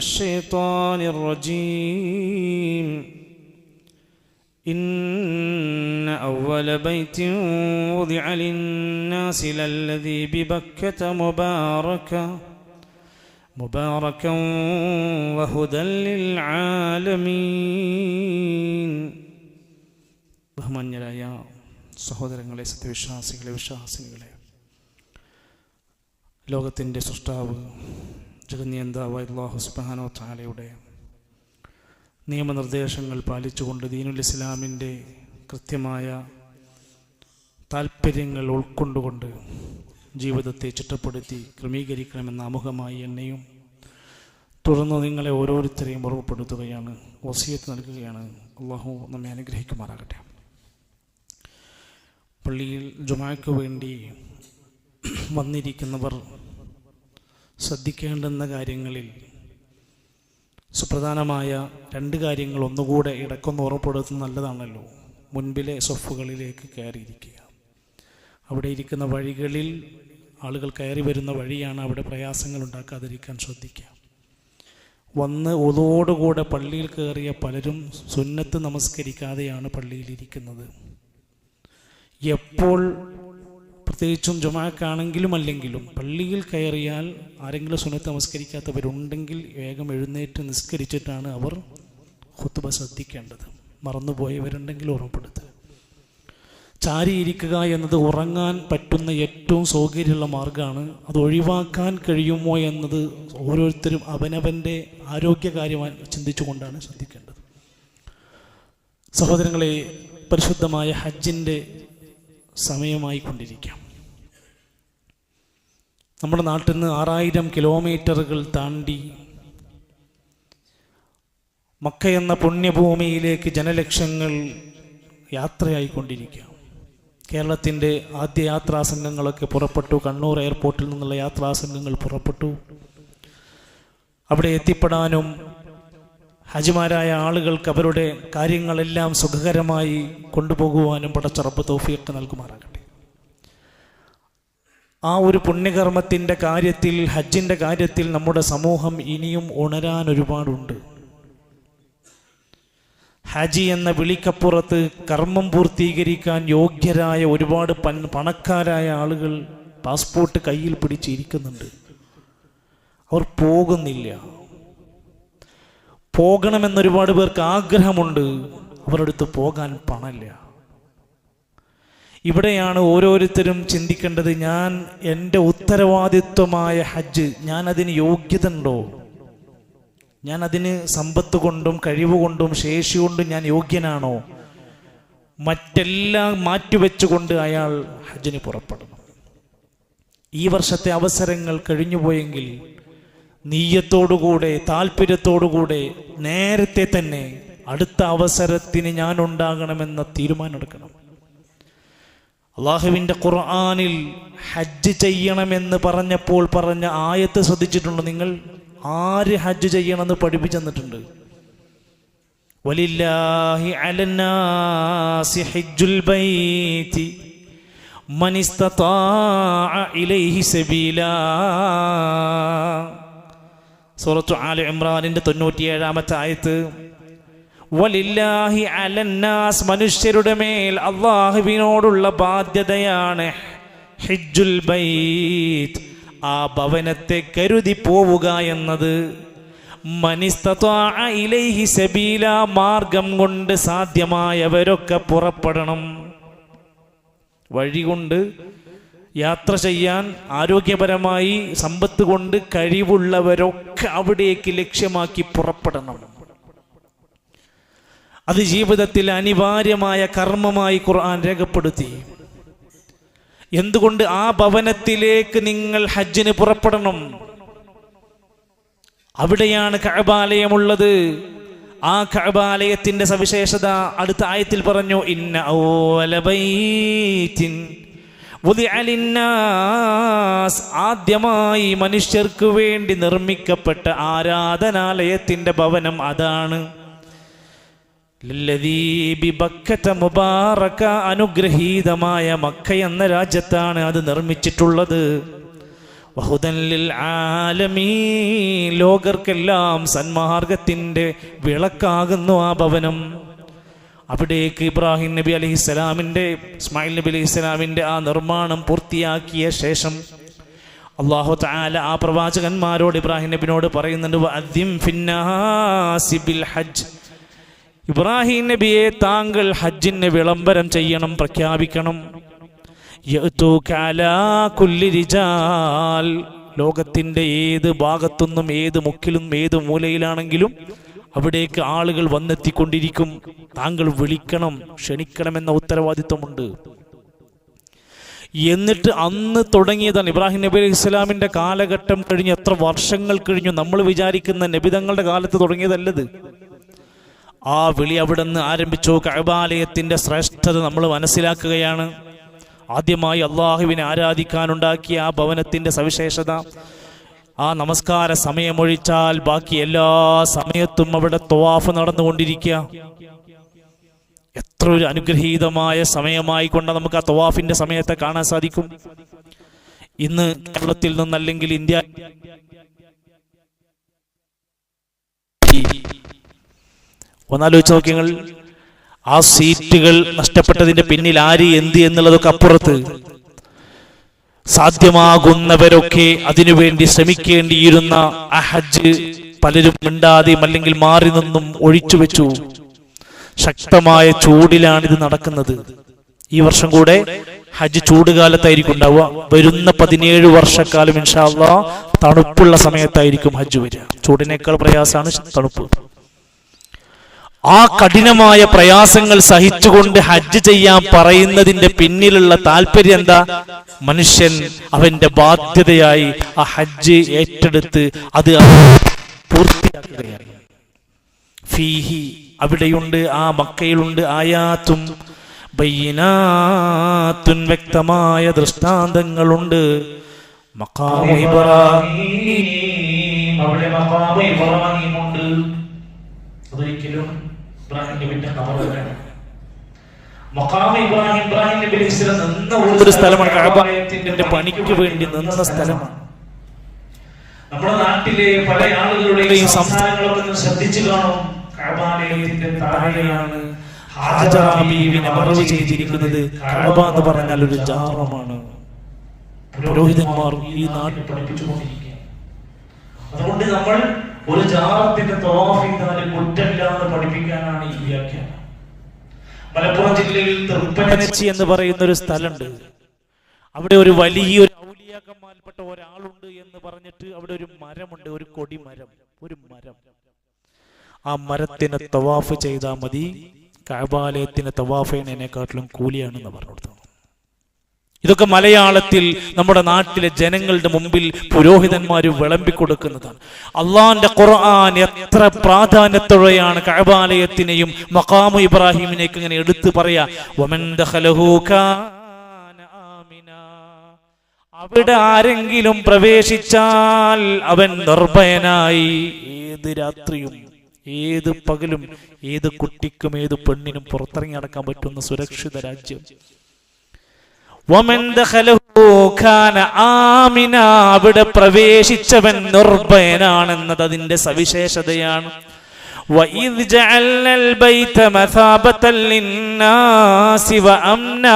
الشيطان الرجيم إن أول بيت وضع للناس للذي ببكة مباركا وهدى للعالمين. ബഹുമാന്യരായ സഹോദരങ്ങളെ, സത്യവിശ്വാസികളെ, വിശ്വാസിനികളെ, ലോകത്തിൻ്റെ സൃഷ്ടാവ് ജഗന്നിയന്താവായ അല്ലാഹു സുബ്ഹാനഹു വ തആലയുടെ നിയമനിർദ്ദേശങ്ങൾ പാലിച്ചുകൊണ്ട് ദീനുൽ ഇസ്ലാമിൻ്റെ കൃത്യമായ താൽപ്പര്യങ്ങൾ ഉൾക്കൊണ്ടുകൊണ്ട് ജീവിതത്തെ ചിട്ടപ്പെടുത്തി ക്രമീകരിക്കണമെന്ന ആമുഖമായി എന്നെയും തുടർന്ന് നിങ്ങളെ ഓരോരുത്തരെയും ഓർമ്മപ്പെടുത്തുകയാണ്, വസിയത്ത് നൽകുകയാണ്. അല്ലാഹു നമ്മെ അനുഗ്രഹിക്കുമാറാകട്ടെ. പള്ളിയിൽ ജുമാഅക്ക് വേണ്ടി വന്നിരിക്കുന്നവർ ശ്രദ്ധിക്കേണ്ടുന്ന കാര്യങ്ങളിൽ സുപ്രധാനമായ രണ്ട് കാര്യങ്ങൾ ഒന്നുകൂടെ ഇടക്കൊന്ന് ഓർമ്മപ്പെടുത്തുന്നത് നല്ലതാണല്ലോ. മുൻപിലെ സൊഫുകളിലേക്ക് കയറിയിരിക്കുക. അവിടെ ഇരിക്കുന്ന വഴികളിൽ ആളുകൾ കയറി വരുന്ന വഴിയാണ്, അവിടെ പ്രയാസങ്ങൾ ഉണ്ടാക്കാതിരിക്കാൻ ശ്രദ്ധിക്കുക. വന്ന് ഒതോടുകൂടെ പള്ളിയിൽ കയറിയ പലരും സുന്നത്ത് നമസ്കരിക്കാതെയാണ് പള്ളിയിലിരിക്കുന്നത്. എപ്പോൾ, പ്രത്യേകിച്ചും ജുമാഅക്കാണെങ്കിലും അല്ലെങ്കിലും പള്ളിയിൽ കയറിയാൽ ആരെങ്കിലും സുന്നത്ത് നമസ്കരിക്കാത്തവരുണ്ടെങ്കിൽ വേഗം എഴുന്നേറ്റ് നിസ്കരിച്ചിട്ടാണ് അവർ ഖുത്ബ ശ്രദ്ധിക്കേണ്ടത്. മറന്നുപോയവരുണ്ടെങ്കിൽ ഓർമ്മപ്പെടുത്തുക. ചാരിയിരിക്കുക എന്നത് ഉറങ്ങാൻ പറ്റുന്ന ഏറ്റവും സൗകര്യമുള്ള മാർഗ്ഗമാണ്. അത് ഒഴിവാക്കാൻ കഴിയുമോ എന്നത് ഓരോരുത്തരും അവനവൻ്റെ ആരോഗ്യകാര്യമായി ചിന്തിച്ചുകൊണ്ടാണ് ശ്രദ്ധിക്കേണ്ടത്. സഹോദരങ്ങളെ, പരിശുദ്ധമായ ഹജ്ജിൻ്റെ സമയമായി കൊണ്ടിരിക്കാം. നമ്മുടെ നാട്ടിൽ നിന്ന് 6000 കിലോമീറ്ററുകൾ താണ്ടി മക്ക എന്ന പുണ്യഭൂമിയിലേക്ക് ജനലക്ഷങ്ങൾ യാത്രയായിക്കൊണ്ടിരിക്കുക. കേരളത്തിൻ്റെ ആദ്യ യാത്രാ സംഘങ്ങളൊക്കെ പുറപ്പെട്ടു. കണ്ണൂർ എയർപോർട്ടിൽ നിന്നുള്ള യാത്രാ സംഘങ്ങൾ പുറപ്പെട്ടു. അവിടെ എത്തിപ്പെടാനും ഹജ്ജിമാരായ ആളുകൾക്ക് അവരുടെ കാര്യങ്ങളെല്ലാം സുഖകരമായി കൊണ്ടുപോകുവാനും പടച്ച റബ്ബ് തൗഫീഖ് നൽകുമാറാകട്ടെ. ആ ഒരു പുണ്യകർമ്മത്തിൻ്റെ കാര്യത്തിൽ, ഹജ്ജിൻ്റെ കാര്യത്തിൽ നമ്മുടെ സമൂഹം ഇനിയും ഉണരാൻ ഒരുപാടുണ്ട്. ഹജ്ജ് എന്ന വിളിക്കപ്പുറത്ത് കർമ്മം പൂർത്തീകരിക്കാൻ യോഗ്യരായ ഒരുപാട് പണക്കാരായ ആളുകൾ പാസ്പോർട്ട് കയ്യിൽ പിടിച്ചിരിക്കുന്നുണ്ട്. അവർ പോകുന്നില്ല. പോകണമെന്നൊരുപാട് പേർക്ക് ആഗ്രഹമുണ്ട്, അവരുടെ അടുത്ത് പോകാൻ പണമില്ല. ഇവിടെയാണ് ഓരോരുത്തരും ചിന്തിക്കേണ്ടത്, ഞാൻ എൻ്റെ ഉത്തരവാദിത്വമായ ഹജ്ജ്, ഞാൻ അതിന് യോഗ്യത ഉണ്ടോ? ഞാൻ അതിന് സമ്പത്ത് കൊണ്ടും കഴിവുകൊണ്ടും ശേഷി കൊണ്ടും ഞാൻ യോഗ്യനാണോ? മറ്റെല്ലാം മാറ്റിവെച്ചുകൊണ്ട് അയാൾ ഹജ്ജിന് പുറപ്പെടണം. ഈ വർഷത്തെ അവസരങ്ങൾ കഴിഞ്ഞുപോയെങ്കിൽ നീയത്തോടുകൂടെ, താല്പര്യത്തോടുകൂടെ നേരത്തെ തന്നെ അടുത്ത അവസരത്തിന് ഞാൻ ഉണ്ടാകണമെന്ന തീരുമാനമെടുക്കണം. അള്ളാഹുവിൻ്റെ ഖുർആനിൽ ഹജ്ജ് ചെയ്യണമെന്ന് പറഞ്ഞപ്പോൾ പറഞ്ഞ ആയത്ത് ശ്രദ്ധിച്ചിട്ടുണ്ടോ നിങ്ങൾ? ആര് ഹജ്ജ് ചെയ്യണമെന്ന് പഠിപ്പിച്ചു തന്നിട്ടുണ്ട്? വലില്ലാഹി അലന്നാസി ഹജ്ജുൽ ബൈതി മൻ ഇസ്തതാഅ ഇലൈഹി സബീലാ. സൂറത്തു ആല ഇംറാനിന്റെ 97-ാമത്തെ ആയത്ത്. വലില്ലാഹി അലന്നാസ്, മനുഷ്യരുടെ മേൽ അല്ലാഹുവിനോടുള്ള ബാധ്യതയാണ് ഹജ്ജുൽ ബൈത്ത്, ആ ഭവനത്തെ കരുതി പോവുക എന്നത്. മനിസ്തതാഅ ഇലൈഹി സബീല, മാർഗം കൊണ്ട് സാധ്യമായവരൊക്കെ പുറപ്പെടണം. വഴി കൊണ്ട് യാത്ര ചെയ്യാൻ ആരോഗ്യപരമായി സമ്പത്ത് കൊണ്ട് കഴിവുള്ളവരൊക്കെ അവിടേക്ക് ലക്ഷ്യമാക്കി പുറപ്പെടണം. അത് ജീവിതത്തിൽ അനിവാര്യമായ കർമ്മമായി ഖുർആൻ രേഖപ്പെടുത്തി. എന്തുകൊണ്ട്? ആ ഭവനത്തിലേക്ക് നിങ്ങൾ ഹജ്ജിന് പുറപ്പെടണം. അവിടെയാണ് കഅബാലയമുള്ളത്. ആ കഅബാലയത്തിന്റെ സവിശേഷത അടുത്ത ആയത്തിൽ പറഞ്ഞു, ഇന്ന അവ്വല ബൈത്തിൻ വുദിഅ ലിന്നാസ്, ആദ്യമായി മനുഷ്യർക്ക് വേണ്ടി നിർമ്മിക്കപ്പെട്ട ആരാധനാലയത്തിന്റെ ഭവനം അതാണ്. ലല്ലദീ ബിബക്കത മുബാറക, അനുഗ്രഹീതമായ മക്ക എന്ന രാജ്യത്താണ് അത് നിർമ്മിച്ചിട്ടുള്ളത്. വഹുദൻ ലിൽ ആലമീൻ, ലോകർക്കെല്ലാം സന്മാർഗത്തിന്റെ വിളക്കാകുന്നു ആ ഭവനം. അവിടേക്ക് ഇബ്രാഹിം നബി അലൈഹിസ്സലാമിന്റെ, ഇസ്മായിൽ നബി അലൈഹിസ്സലാമിന്റെ ആ നിർമ്മാണം പൂർത്തിയാക്കിയ ശേഷം അല്ലാഹു തആല ആ പ്രവാചകന്മാരോട്, ഇബ്രാഹിം നബിയോട് പറയുന്നുണ്ട്, വഅദ്ദിം ഫിന്നാസി ബിൽ ഹജ്ജ്, ഇബ്രാഹിം നബിയെ താങ്കൾ ഹജ്ജിന് വിളംബരം ചെയ്യണം, പ്രഖ്യാപിക്കണം. യഅ്തൂക അലാ കുല്ലി റിജാൽ, ലോകത്തിന്റെ ഏത് ഭാഗത്തുനിന്നും ഏത് മുക്കിലും ഏത് മൂലയിലാണെങ്കിലും അവിടേക്ക് ആളുകൾ വന്നെത്തിക്കൊണ്ടിരിക്കും. താങ്കൾ വിളിക്കണം, ക്ഷണിക്കണമെന്ന ഉത്തരവാദിത്വമുണ്ട്. എന്നിട്ട് അന്ന് തുടങ്ങിയതാണ്. ഇബ്രാഹിം നബി അലൈഹി ഇസ്ലാമിന്റെ കാലഘട്ടം കഴിഞ്ഞ് എത്ര വർഷങ്ങൾ കഴിഞ്ഞു. നമ്മൾ വിചാരിക്കുന്ന നബിതങ്ങളുടെ കാലത്ത് തുടങ്ങിയതല്ലത്. ആ വിളി അവിടെ നിന്ന് ആരംഭിച്ചു. കഅബാലയത്തിന്റെ ശ്രേഷ്ഠത നമ്മൾ മനസ്സിലാക്കുകയാണ്. ആദ്യമായി അള്ളാഹുവിനെ ആരാധിക്കാനുണ്ടാക്കിയ ആ ഭവനത്തിന്റെ സവിശേഷത, ആ നമസ്കാര സമയമൊഴിച്ചാൽ ബാക്കി എല്ലാ സമയത്തും അവിടെ തവാഫ് നടന്നുകൊണ്ടിരിക്കുക. എത്ര ഒരു അനുഗ്രഹീതമായ സമയമായി കൊണ്ട് നമുക്ക് ആ തവാഫിന്റെ സമയത്തെ കാണാൻ സാധിക്കും. ഇന്ന് കേരളത്തിൽ നിന്നല്ലെങ്കിൽ ഇന്ത്യ ഒന്നാലോചിച്ച് നോക്കിയങ്ങൾ, ആ സീറ്റുകൾ നഷ്ടപ്പെട്ടതിന്റെ പിന്നിൽ ആര് എന്ത് എന്നുള്ളതൊക്കെ അപ്പുറത്ത്, സാധ്യമാകുന്നവരൊക്കെ അതിനുവേണ്ടി ശ്രമിക്കേണ്ടിയിരുന്ന ആ ഹജ്ജ് പലരും മിണ്ടാതെയും അല്ലെങ്കിൽ മാറി നിന്നും ഒഴിച്ചു വെച്ചു. ശക്തമായ ചൂടിലാണിത് നടക്കുന്നത്. ഈ വർഷം കൂടെ ഹജ്ജ് ചൂടുകാലത്തായിരിക്കും ഉണ്ടാവുക. വരുന്ന 17 വർഷക്കാലം ഇൻഷാ അല്ലാഹ് തണുപ്പുള്ള സമയത്തായിരിക്കും ഹജ്ജ് വരിക. ചൂടിനേക്കാൾ പ്രയാസമാണ് തണുപ്പ്. ആ കഠിനമായ പ്രയാസങ്ങൾ സഹിച്ചുകൊണ്ട് ഹജ്ജ് ചെയ്യാൻ പറയുന്നതിന്റെ പിന്നിലുള്ള താല്പര്യം എന്താ? മനുഷ്യൻ അവന്റെ ബാധ്യതയായി ആ ഹജ്ജ് ഏറ്റെടുത്ത് അത് പൂർത്തിയാക്കുകയാണ്. ഫീഹി, അവിടെയുണ്ട്, ആ മക്കയിലുണ്ട്, ആയാത്തും ബയ്യിനാത്തുൻ, വ്യക്തമായ ദൃഷ്ടാന്തങ്ങളുണ്ട്. മഖാമു ഇബ്രാഹീം, അവിടെ മഖാമു ഇബ്രാഹീം ഉണ്ട്. അതൊരിക്കലും ഇബ്രാഹിം നബിയുടെ ഖബറല്ല. മഖാമു ഇബ്രാഹീം, ഇബ്രാഹിം നബി അലൈഹി സ്വലാം നിന്ന ഒരു സ്ഥലമാണ്. കഅബത്തിന്റെ പണിക്ക് വേണ്ടി നിന്ന സ്ഥലമാണ്. നമ്മുടെ നാട്ടിലെ പല ആളുകളുടെയും സംസ്ഥാനങ്ങളൊക്കെ ശ്രദ്ധിച്ചു കാണും. കഅബാലയത്തിന്റെ താഴെയാണ് ഹാജറ ബീവിനെ മറവ് ചെയ്തിരിക്കുന്നത്. കഅബ എന്ന് പറഞ്ഞാൽ ഒരു ജാറമാണ്. പുരോഹിതന്മാർ ഈ നാട്ടിൽ പഠിപ്പിച്ചുകൊണ്ടിരിക്കുക. അതുകൊണ്ട് നമ്മൾ ഒരു ജാറത്തിന്റെ തവാഫ് ചെയ്താൽ കുറ്റമില്ലാതെ പഠിപ്പിക്കാനാണ് ഈ വ്യാഖ്യാനം. മലപ്പുറം ജില്ലയിൽ തൃപ്പനച്ചി എന്ന് പറയുന്ന ഒരു സ്ഥലമുണ്ട്. അവിടെ ഒരു വലിയൊരു ഔലിയാക്കന്മാരിൽപ്പെട്ട ഒരാളുണ്ട് എന്ന് പറഞ്ഞിട്ട് അവിടെ ഒരു മരമുണ്ട്, ഒരു കൊടിമരം, ഒരു മരം. ആ മരത്തിന് തവാഫ് ചെയ്താൽ മതി, കഅബാലയത്തിന് തവാഫ് ചെയ്യുന്നതിനെക്കാട്ടിലും കൂലിയാണെന്ന് പറഞ്ഞു കൊടുത്തു. ഇതൊക്കെ മലയാളത്തിൽ നമ്മുടെ നാട്ടിലെ ജനങ്ങളുടെ മുമ്പിൽ പുരോഹിതന്മാര് വിളമ്പിക്കൊടുക്കുന്നതാണ്. അള്ളാന്റെ ഖുർആൻ എത്ര പ്രാധാന്യത്തോടെയാണ് കഅബാലയത്തിനെയും മഖാമു ഇബ്രാഹിമിനെയൊക്കെ ഇങ്ങനെ എടുത്തു പറയാ. വമൻ ദഖലഹു കാന ആമിനാ, അവിടെ ആരെങ്കിലും പ്രവേശിച്ചാൽ അവൻ നിർഭയനായി. ഏത് രാത്രിയും ഏത് പകലും ഏത് കുട്ടിക്കും ഏത് പെണ്ണിനും പുറത്തിറങ്ങി നടക്കാൻ പറ്റുന്ന സുരക്ഷിത രാജ്യം. വമൻ ദഖലഹു കാന ആമിനാ, അവിടെ പ്രവേശിച്ചവൻ നിർഭയനാണെന്നത് അതിന്റെ സവിശേഷതയാണ്. വഇദ് ജഅൽനൽ ബൈത മസാബതൻ ലിന്നാസി വഅംനാ,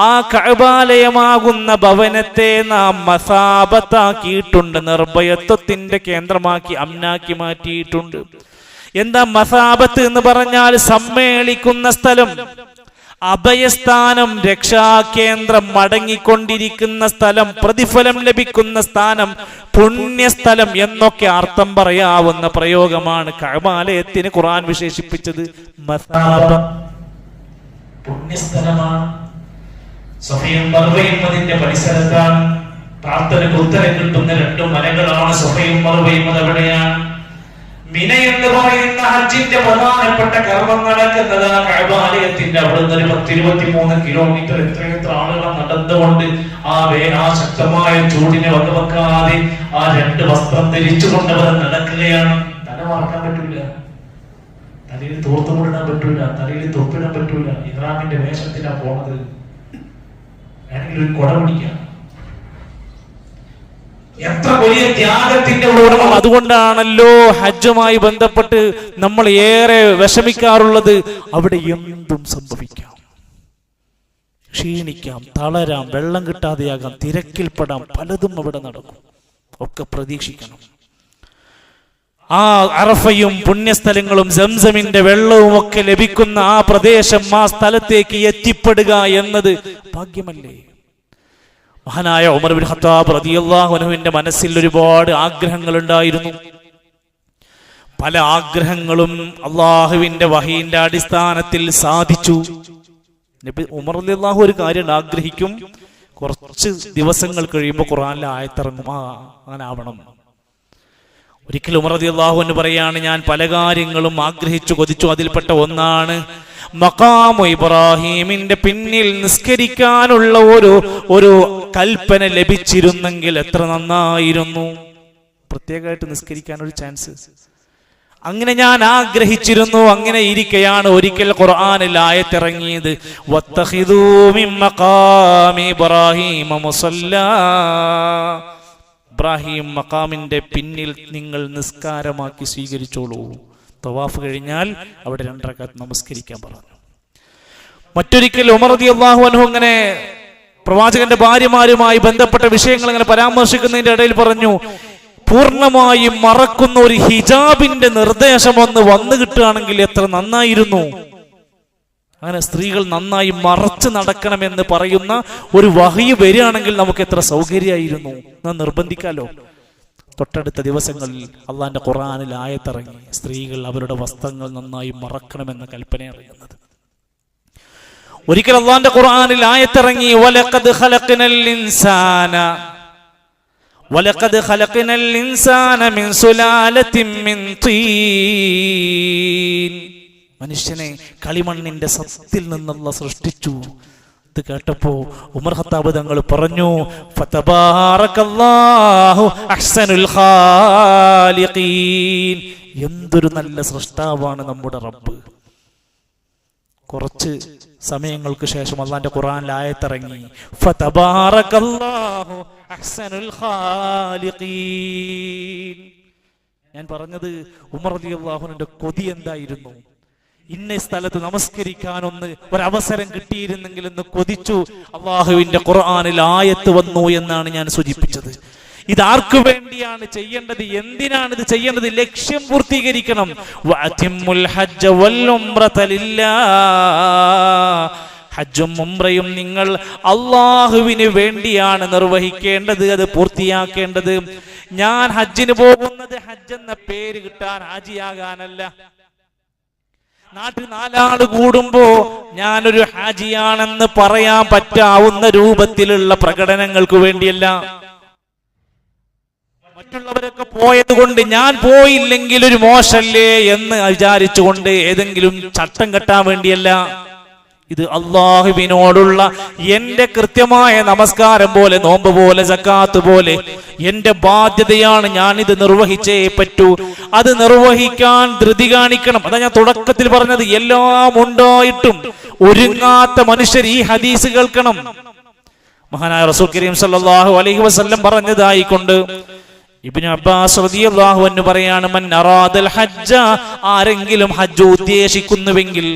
ആ കഅബാലയമാകുന്ന ഭവനത്തെ നാം മസാബത്താക്കിയിട്ടുണ്ട്, നിർഭയത്വത്തിന്റെ കേന്ദ്രമാക്കി, അംനാക്കി മാറ്റിയിട്ടുണ്ട്. എന്താ മസാബത്ത് എന്ന് പറഞ്ഞാൽ? സമ്മേളിക്കുന്ന സ്ഥലം, അഭയസ്ഥാനം, രക്ഷാകേന്ദ്രം, മടങ്ങിക്കൊണ്ടിരിക്കുന്ന സ്ഥലം, പ്രതിഫലം ലഭിക്കുന്ന സ്ഥാനം, പുണ്യസ്ഥലം എന്നൊക്കെ അർത്ഥം പറയാവുന്ന പ്രയോഗമാണ് കഅബാലയത്തിന് ഖുർആൻ വിശേഷിപ്പിച്ചത്. മസാബ, പുണ്യസ്ഥലമാണ്. സഫയും മർവയും അതിന്റെ പരിസരത്താണ്. പ്രാർത്ഥനയ്ക്ക് ഉത്തരം കിട്ടുന്ന 2 മലകളാണ് സഫയും മർവയും. അതെവിടെയാണ്? മിന എന്ന് പറയുന്ന ഹജ്ജിന്റെ പ്രധാനപ്പെട്ട കർമ്മം നടക്കുന്നത് കഅബാലയത്തിന്റെ അവിടുന്ന് ഒരു 10-23 കിലോമീറ്റർ എത്ര ആളുകൾ നടന്നുകൊണ്ട് ആ ശക്തമായ ചൂടിനെ വകവെക്കാതെ ആ 2 വസ്ത്രം ധരിച്ചുകൊണ്ട് അവർ നടക്കുകയാണ്. തല വാർക്കാൻ പറ്റൂല, തലയിൽ തോർത്തുമുടാൻ പറ്റൂല, തലയിൽ തൊപ്പിടാൻ പറ്റൂല. ഇഹ്റാമിന്റെ വേഷത്തിലാണ് പോണത്. വേണമെങ്കിൽ ഒരു കുട പിടിക്കാം. എത്ര വലിയ ത്യാഗത്തിന്റെ ഉടമ. അതുകൊണ്ടാണല്ലോ ഹജ്ജുമായി ബന്ധപ്പെട്ട് നമ്മൾ ഏറെ വിഷമിക്കാറുള്ളത്. അവിടെ എന്തും സംഭവിക്കാം, ക്ഷീണിക്കാം, തളരാം, വെള്ളം കിട്ടാതെയാകാം, തിരക്കിൽപ്പെടാം, പലതും അവിടെ നടക്കും. ഒക്കെ പ്രതീക്ഷിക്കണം. ആ അറഫയും പുണ്യസ്ഥലങ്ങളും സംസമിന്റെ വെള്ളവും ഒക്കെ ലഭിക്കുന്ന ആ പ്രദേശം, ആ സ്ഥലത്തേക്ക് എത്തിപ്പെടുക എന്നത് ഭാഗ്യമല്ലേ? മഹാനായ ഉമർ ബിൻ ഖത്താബ് റളിയല്ലാഹു അൻഹുവിന്റെ മനസ്സിൽ ഒരുപാട് ആഗ്രഹങ്ങൾ ഉണ്ടായിരുന്നു. പല ആഗ്രഹങ്ങളും അള്ളാഹുവിന്റെ വഹീന്റെ അടിസ്ഥാനത്തിൽ സാധിച്ചു. ഉമർ റളിയല്ലാഹു ഒരു കാര്യം ആഗ്രഹിക്കും, കുറച്ച് ദിവസങ്ങൾ കഴിയുമ്പോൾ ഖുർആനിലെ ആയത്തിറങ്ങും, അങ്ങനെ ആവണം. ഒരിക്കൽ ഉമർ റളിയല്ലാഹു അൻഹു പറയാണ്, ഞാൻ പല കാര്യങ്ങളും ആഗ്രഹിച്ചു കൊതിച്ചു. അതിൽപ്പെട്ട ഒന്നാണ് മഖാമു ഇബ്രാഹീമിന്റെ പിന്നിൽ നിസ്കരിക്കാനുള്ള ഒരു കൽപ്പന ലഭിച്ചിരുന്നെങ്കിൽ എത്ര നന്നായിരുന്നു. പ്രത്യേകമായിട്ട് നിസ്കരിക്കാൻ ഒരു ചാൻസ് അങ്ങനെ ഞാൻ ആഗ്രഹിച്ചിരുന്നു. അങ്ങനെ ഇരിക്കെയാണ് ഒരിക്കൽ ഖുർആനിൽ ആയത്തിറങ്ങിയത്, വത്തഖിദൂ മിൻ മഖാമി ഇബ്രാഹീമ മുസല്ലാ. ഇബ്രാഹിം മഖാമിന്റെ പിന്നിൽ നിങ്ങൾ നിസ്കാരമാക്കി സ്വീകരിച്ചോളൂ. തവാഫ് കഴിഞ്ഞാൽ അവിടെ 2 റക്അത്ത് നമസ്കരിക്കാൻ പറഞ്ഞു. മറ്റൊരിക്കൽ ഉമർ റളിയല്ലാഹു അൻഹു ഇങ്ങനെ പ്രവാചകന്റെ ഭാര്യമാരുമായി ബന്ധപ്പെട്ട വിഷയങ്ങൾ ഇങ്ങനെ പരാമർശിക്കുന്നതിന്റെ ഇടയിൽ പറഞ്ഞു, പൂർണ്ണമായും മറക്കുന്ന ഒരു ഹിജാബിന്റെ നിർദ്ദേശം വന്നു കിട്ടുകയാണെങ്കിൽ എത്ര നന്നായിരുന്നു. അങ്ങനെ സ്ത്രീകൾ നന്നായി മറച്ചു നടക്കണമെന്ന് പറയുന്ന ഒരു വഹയി വരികയാണെങ്കിൽ നമുക്ക് എത്ര സൗകര്യമായിരുന്നു. നാം നിർബന്ധിക്കാലോ. തൊട്ടടുത്ത ദിവസങ്ങളിൽ അള്ളാന്റെ ഖുർആനിൽ ആയത്തിറങ്ങി, സ്ത്രീകൾ അവരുടെ വസ്ത്രങ്ങൾ നന്നായി മറക്കണമെന്ന കൽപ്പന ഇറങ്ങുന്നത്. ഒരിക്കൽ അള്ളാന്റെ ഖുർആനിൽ ആയത്തിറങ്ങി, വലഖദ് ഖലഖനൽ ഇൻസാന മിൻ സുലാലത്തിൻ മിൻ തീൻ. മനുഷ്യനെ കളിമണ്ണിന്റെ സത്തിൽ നിന്നുള്ള സൃഷ്ടിച്ചു. ഇത് കേട്ടപ്പോ ഉമർ ഖത്താബ് തങ്ങൾ പറഞ്ഞു, ഫതബാറകല്ലാഹു അഹ്സനുൽ ഖാലിഖീൻ. എന്തൊരു നല്ല സൃഷ്ടാവാണ് നമ്മുടെ റബ്ബ്. കുറച്ച് സമയങ്ങൾക്ക് ശേഷം അല്ലാഹുവിന്റെ ഖുർആനിൽ ആയത്തിറങ്ങി, ഫതബാറകല്ലാഹു അഹ്സനുൽ ഖാലിഖീൻ. ഞാൻ പറഞ്ഞത് ഉമർ റളിയല്ലാഹു അൻഹുവിന്റെ കൊതി എന്തായിരുന്നു? ഇന്ന സ്ഥലത്ത് നമസ്കരിക്കാൻ ഒരവസരം കിട്ടിയിരുന്നെങ്കിൽ എന്ന് കൊതിച്ചു. അള്ളാഹുവിന്റെ ഖുർആനിൽ ആയത്ത് വന്നു എന്നാണ് ഞാൻ സൂചിപ്പിച്ചത്. ഇതാർക്കു വേണ്ടിയാണ് ചെയ്യേണ്ടത്? എന്തിനാണ് ഇത് ചെയ്യേണ്ടത്? ലക്ഷ്യം പൂർത്തീകരിക്കണം. വഅതിമ്മുൽ ഹജ്ജ വൽ ഉംറത ലില്ലാഹ്. ഹജ്ജും ഉംറയും നിങ്ങൾ അള്ളാഹുവിന് വേണ്ടിയാണ് നിർവഹിക്കേണ്ടത്, അത് പൂർത്തിയാക്കേണ്ടത്. ഞാൻ ഹജ്ജിന് പോകുന്നത് ഹജ്ജ് എന്ന പേര് കിട്ടാൻ, ഹാജിയാകാനല്ല. നാട്ടിൽ 4 ആള് കൂടുമ്പോ ഞാനൊരു ഹാജിയാണെന്ന് പറയാൻ പറ്റാവുന്ന രൂപത്തിലുള്ള പ്രകടനങ്ങൾക്ക് വേണ്ടിയല്ല. മറ്റുള്ളവരൊക്കെ പോയത് കൊണ്ട് ഞാൻ പോയില്ലെങ്കിൽ ഒരു മോശല്ലേ എന്ന് വിചാരിച്ചുകൊണ്ട് ഏതെങ്കിലും ചട്ടം കെട്ടാൻ വേണ്ടിയല്ല. ഇത് അള്ളാഹുവിനോടുള്ള എന്റെ കൃത്യമായ നമസ്കാരം പോലെ, നോമ്പ് പോലെ, സക്കാത്ത് പോലെ എന്റെ ബാധ്യതയാണ്. ഞാനിത് നിർവഹിച്ചേ പറ്റൂ. അത് നിർവഹിക്കാൻ ധൃതി കാണിക്കണം. അതാ ഞാൻ തുടക്കത്തിൽ പറഞ്ഞത്, എല്ലാം ഉണ്ടായിട്ടും ഒരുങ്ങാത്ത മനുഷ്യർ ഈ ഹദീസ് കേൾക്കണം. മഹാനായ റസൂൽ കരീം സല്ലല്ലാഹു അലൈഹി വസല്ലം പറഞ്ഞതായിക്കൊണ്ട് ഇബ്നു അബ്ബാസ് റളിയല്ലാഹു അൻഹു പറയാണ്, മൻ അറാദൽ ഹജ്ജ, ആരെങ്കിലും ഹജ്ജ് ഉദ്ദേശിക്കുന്നുവെങ്കിൽ,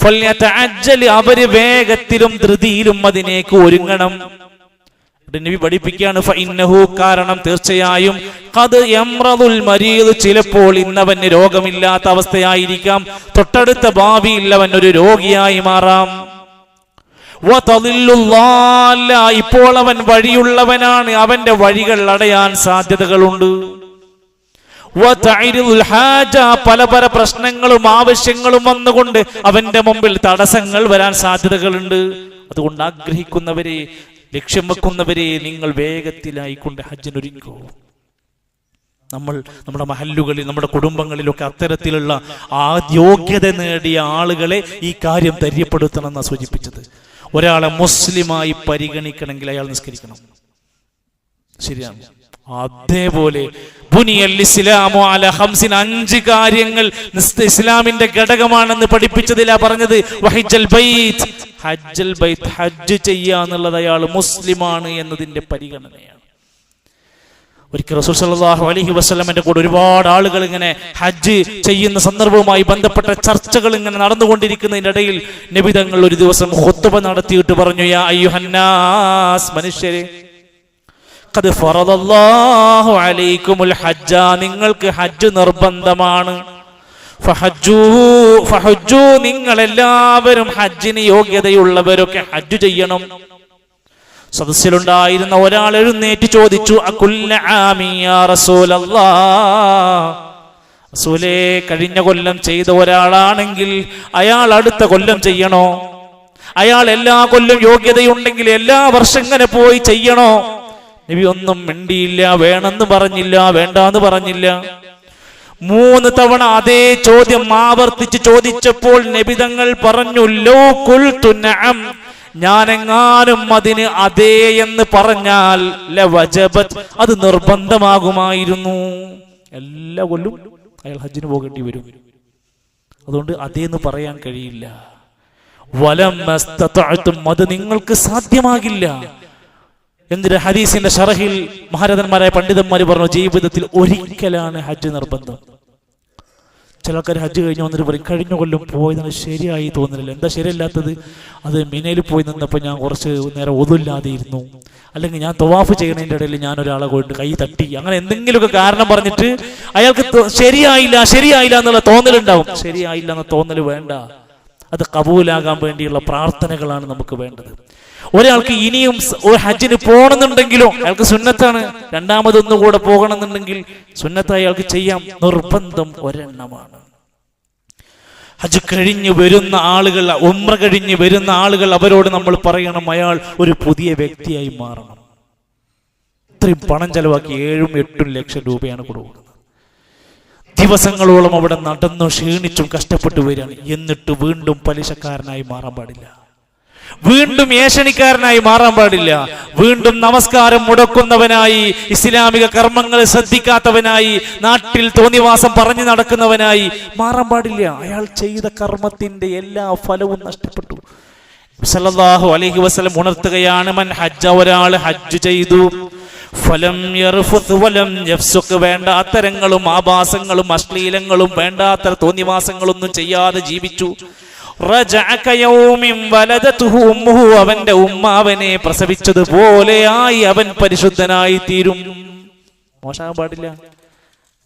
ഫല്യതഅജ്ജൽ, അവര് വേഗത്തിലും ധൃതിയിലും അതിനേക്ക് ഒരുങ്ങണം. നബി പഠിപ്പിക്കുകയാണ്, ഫഇന്നഹു, കാരണം തീർച്ചയായും, ഖദ് യംറദുൽ മരീദ്, ചിലപ്പോൾ ഇന്നവന് രോഗമില്ലാത്ത അവസ്ഥയായിരിക്കാം, തൊട്ടടുത്ത ഭാവിയിൽ അവൻ ഒരു രോഗിയായി മാറാം. വതളില്ലുല്ലാഹ, ഇപ്പോൾ അവൻ വഴിയുള്ളവനാണ്, അവന്റെ വഴികൾ അടയാൻ സാധ്യതകളുണ്ട്. പല പല പ്രശ്നങ്ങളും ആവശ്യങ്ങളും വന്നുകൊണ്ട് അവന്റെ മുമ്പിൽ തടസ്സങ്ങൾ വരാൻ സാധ്യതകളുണ്ട്. അതുകൊണ്ട് ആഗ്രഹിക്കുന്നവരെ, ലക്ഷ്യം വെക്കുന്നവരെ, നിങ്ങൾ വേഗത്തിലായിക്കൊണ്ട് ഹജ്ജിനൊരുങ്ങൂ. നമ്മൾ നമ്മുടെ മഹല്ലുകളിൽ, നമ്മുടെ കുടുംബങ്ങളിലൊക്കെ അത്തരത്തിലുള്ള ആ യോഗ്യത നേടിയ ആളുകളെ ഈ കാര്യം ധൈര്യപ്പെടുത്തണം എന്നാണ് സൂചിപ്പിച്ചത്. ഒരാളെ മുസ്ലിമായി പരിഗണിക്കണമെങ്കിൽ അയാൾ നിസ്കരിക്കണം. ശരിയാണ്. അതേപോലെ ബുനിയൽ ഇസ്ലാമു അലാ ഖംസിൻ, 5 കാര്യങ്ങൾ ഇസ്ലാമിന്റെ ഘടകമാണെന്ന് പഠിപ്പിച്ചതിലാ പറഞ്ഞത്. വഹജ്ജൽ ബൈത്ത്, ഹജ്ജൽ ബൈത്ത്, ഹജ്ജ് ചെയ്യുക എന്നുള്ളത് അയാൾ മുസ്ലിമാണ് എന്നതിന്റെ പരിഗണനയാണ്. ഒരിക്കൽ റസൂൽ സല്ലല്ലാഹു അലൈഹി വസല്ലമയുടെ കൂടെ ഒരുപാട് ആളുകൾ ഇങ്ങനെ ഹജ്ജ് ചെയ്യുന്ന സന്ദർഭവുമായി ബന്ധപ്പെട്ട ചർച്ചകൾ ഇങ്ങനെ നടന്നുകൊണ്ടിരിക്കുന്നതിന്റെ ഇടയിൽ നബി തങ്ങൾ ഒരു ദിവസം ഖുത്ബ നടത്തിയിട്ട് പറഞ്ഞു, യാ അയ്യുഹന്നാസ്, മനുഷ്യരെ, ഖദ് ഫറദല്ലാഹു അലൈക്കുമുൽ ഹജ്ജ, നിങ്ങൾക്ക് ഹജ്ജ് നിർബന്ധമാണ്. ഫഹജ്ജു, നിങ്ങളെല്ലാവരും ഹജ്ജിന് യോഗ്യതയുള്ളവരൊക്കെ ഹജ്ജ് ചെയ്യണം. സദസ്സിലുണ്ടായിരുന്ന ഒരാൾ എഴുന്നേറ്റ് ചോദിച്ചു, അകുല്ല ആമി യാ റസൂലല്ലാഹ്, റസൂലേ, കഴിഞ്ഞ കൊല്ലം ചെയ്ത ഒരാളാണെങ്കിൽ അയാൾ അടുത്ത കൊല്ലം ചെയ്യണോ? അയാൾ എല്ലാ കൊല്ലം യോഗ്യതയുണ്ടെങ്കിൽ എല്ലാ വർഷം ഇങ്ങനെ പോയി ചെയ്യണോ? നബി ഒന്നും മിണ്ടിയില്ല, വേണമെന്ന് പറഞ്ഞില്ല, വേണ്ടാന്ന് പറഞ്ഞില്ല. 3 തവണ അതേ ചോദ്യം ആവർത്തിച്ച് ചോദിച്ചപ്പോൾ നബി തങ്ങൾ പറഞ്ഞു, ലൗ ഖുൽതു നഅം, ഞാനെങ്ങാനും അതിന് അതേ എന്ന് പറഞ്ഞാൽ ലവജബത്, അത് നിർബന്ധമാകുമായിരുന്നു. എല്ലാ കൊല്ലും അയാൾ ഹജ്ജിന് പോകേണ്ടി വരും. അതുകൊണ്ട് അതേന്ന് പറയാൻ കഴിയില്ല. വലമസ്തതഅതും, അത് നിങ്ങൾക്ക് സാധ്യമാകില്ല. എന്തിന്? ഹദീസിന്റെ ഷറഹിൽ മഹാരഥന്മാരായ പണ്ഡിതന്മാർ പറഞ്ഞു, ജീവിതത്തിൽ ഒരിക്കലാണ് ഹജ്ജ് നിർബന്ധം. ചില ആൾക്കാർ ഹജ്ജ് കഴിഞ്ഞ് വന്നിട്ട് പറയും, കഴിഞ്ഞ കൊല്ലം പോയതാണ് ശരിയായി തോന്നുന്നില്ല. എന്താ ശരിയല്ലാത്തത്? അത് മിനയിൽ പോയി നിന്നപ്പോൾ ഞാൻ കുറച്ച് നേരം ഒതുല്ലാതെ ഇരുന്നു, അല്ലെങ്കിൽ ഞാൻ തവാഫ് ചെയ്യണതിൻ്റെ ഇടയിൽ ഞാൻ ഒരാളെ കൊണ്ട് കൈ തട്ടി, അങ്ങനെ എന്തെങ്കിലുമൊക്കെ കാരണം പറഞ്ഞിട്ട് അയാൾക്ക് ശരിയായില്ല എന്നുള്ള തോന്നലുണ്ടാവും. ശരിയായില്ല എന്ന തോന്നൽ വേണ്ട. അത് കബൂലാകാൻ വേണ്ടിയുള്ള പ്രാർത്ഥനകളാണ് നമുക്ക് വേണ്ടത്. ഒരാൾക്ക് ഇനിയും ഹജ്ജിന് പോകണമെന്നുണ്ടെങ്കിലോ അയാൾക്ക് സുന്നത്താണ്, രണ്ടാമതൊന്നുകൂടെ പോകണമെന്നുണ്ടെങ്കിൽ സുന്നത്ത് അയാൾക്ക് ചെയ്യാം. നിർബന്ധം ഒരെണ്ണമാണ്. ഹജ്ജ് കഴിഞ്ഞ് വരുന്ന ആളുകൾ, ഉംറ കഴിഞ്ഞ് വരുന്ന ആളുകൾ, അവരോട് നമ്മൾ പറയണം, അയാൾ ഒരു പുതിയ വ്യക്തിയായി മാറണം. ഇത്രയും പണം ചെലവാക്കി 7-8 ലക്ഷം രൂപയാണ് കൊടുക്കുന്നത്. ദിവസങ്ങളോളം അവിടെ നടന്നു ക്ഷീണിച്ചും കഷ്ടപ്പെട്ടു വരികയാണ്. എന്നിട്ട് വീണ്ടും പലിശക്കാരനായി മാറാൻ പാടില്ല, വീണ്ടും ഏഷണിക്കാരനായി മാറാൻ പാടില്ല, വീണ്ടും നമസ്കാരം മുടക്കുന്നവനായി, ഇസ്ലാമിക കർമ്മങ്ങൾ ശ്രദ്ധിക്കാത്തവനായി, നാട്ടിൽ തോന്നിവാസം പറഞ്ഞു നടക്കുന്നവനായി മാറാൻ പാടില്ല. അയാൾ ചെയ്ത കർമ്മത്തിന്റെ എല്ലാ ഫലവും നഷ്ടപ്പെട്ടു. സല്ലല്ലാഹു അലൈഹി വസല്ലം ഉണർത്തുകയാണ്, മൻ ഹജ്ജ, ഒരാൾ ഹജ്ജ് ചെയ്തു, ഫലം യർഫുസ് വലം യഫ്സുഖ്, വേണ്ടാത്തരങ്ങളും ആഭാസങ്ങളും അശ്ലീലങ്ങളും വേണ്ടാത്ത തോന്നിവാസങ്ങളൊന്നും ചെയ്യാതെ ജീവിച്ചു, അവന്റെ ഉമ്മ അവനെ പ്രസവിച്ചതുപോലെയായി അവൻ പരിശുദ്ധനായി തീരും. മോശമാകാൻ പാടില്ല.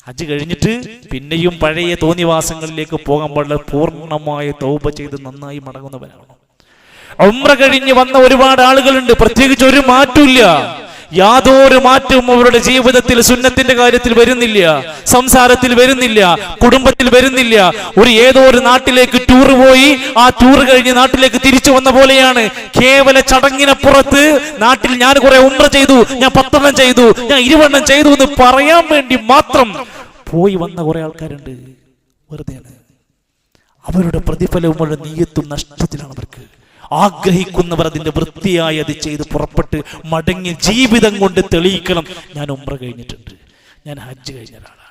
ഹജ്ജ് കഴിഞ്ഞിട്ട് പിന്നെയും പഴയ തോന്നിവാസങ്ങളിലേക്ക് പോകാൻ പാടില്ല. പൂർണ്ണമായി തൗബ ചെയ്ത് നന്നായി മടങ്ങുന്നവനാണ്. ഉംറ കഴിഞ്ഞ് വന്ന ഒരുപാട് ആളുകളുണ്ട്, പ്രത്യേകിച്ച് ഒരു മാറ്റമില്ല, യാതൊരു മാറ്റവും അവരുടെ ജീവിതത്തിൽ സുന്നത്തിന്റെ കാര്യത്തിൽ വരുന്നില്ല, സംസാരത്തിൽ വരുന്നില്ല, കുടുംബത്തിൽ വരുന്നില്ല. ഏതോ ഒരു നാട്ടിലേക്ക് ടൂർ പോയി, ആ ടൂർ കഴിഞ്ഞ് നാട്ടിലേക്ക് തിരിച്ചു വന്ന പോലെയാണ്. കേവല ചടങ്ങിനപ്പുറത്ത് നാട്ടിൽ ഞാൻ കുറെ ഉംറ ചെയ്തു, ഞാൻ 10 ചെയ്തു, ഞാൻ 20 ചെയ്തു എന്ന് പറയാൻ വേണ്ടി മാത്രം പോയി വന്ന കുറെ ആൾക്കാരുണ്ട്. വെറുതെയാണ്. അവരുടെ പ്രതിഫലവും അവരുടെ നീയത്തും നഷ്ടത്തിലാണ് അവർക്ക്. ആഗ്രഹിക്കുന്നവർ അതിന്റെ വൃത്തിയായി അത് ചെയ്ത് പുറപ്പെട്ട് മടങ്ങി ജീവിതം കൊണ്ട് തെളിയിക്കണം, ഞാൻ ഉംറ കഴിഞ്ഞിട്ടുണ്ട്, ഞാൻ ഹജ്ജ് കഴിഞ്ഞ ഒരാളാണ്.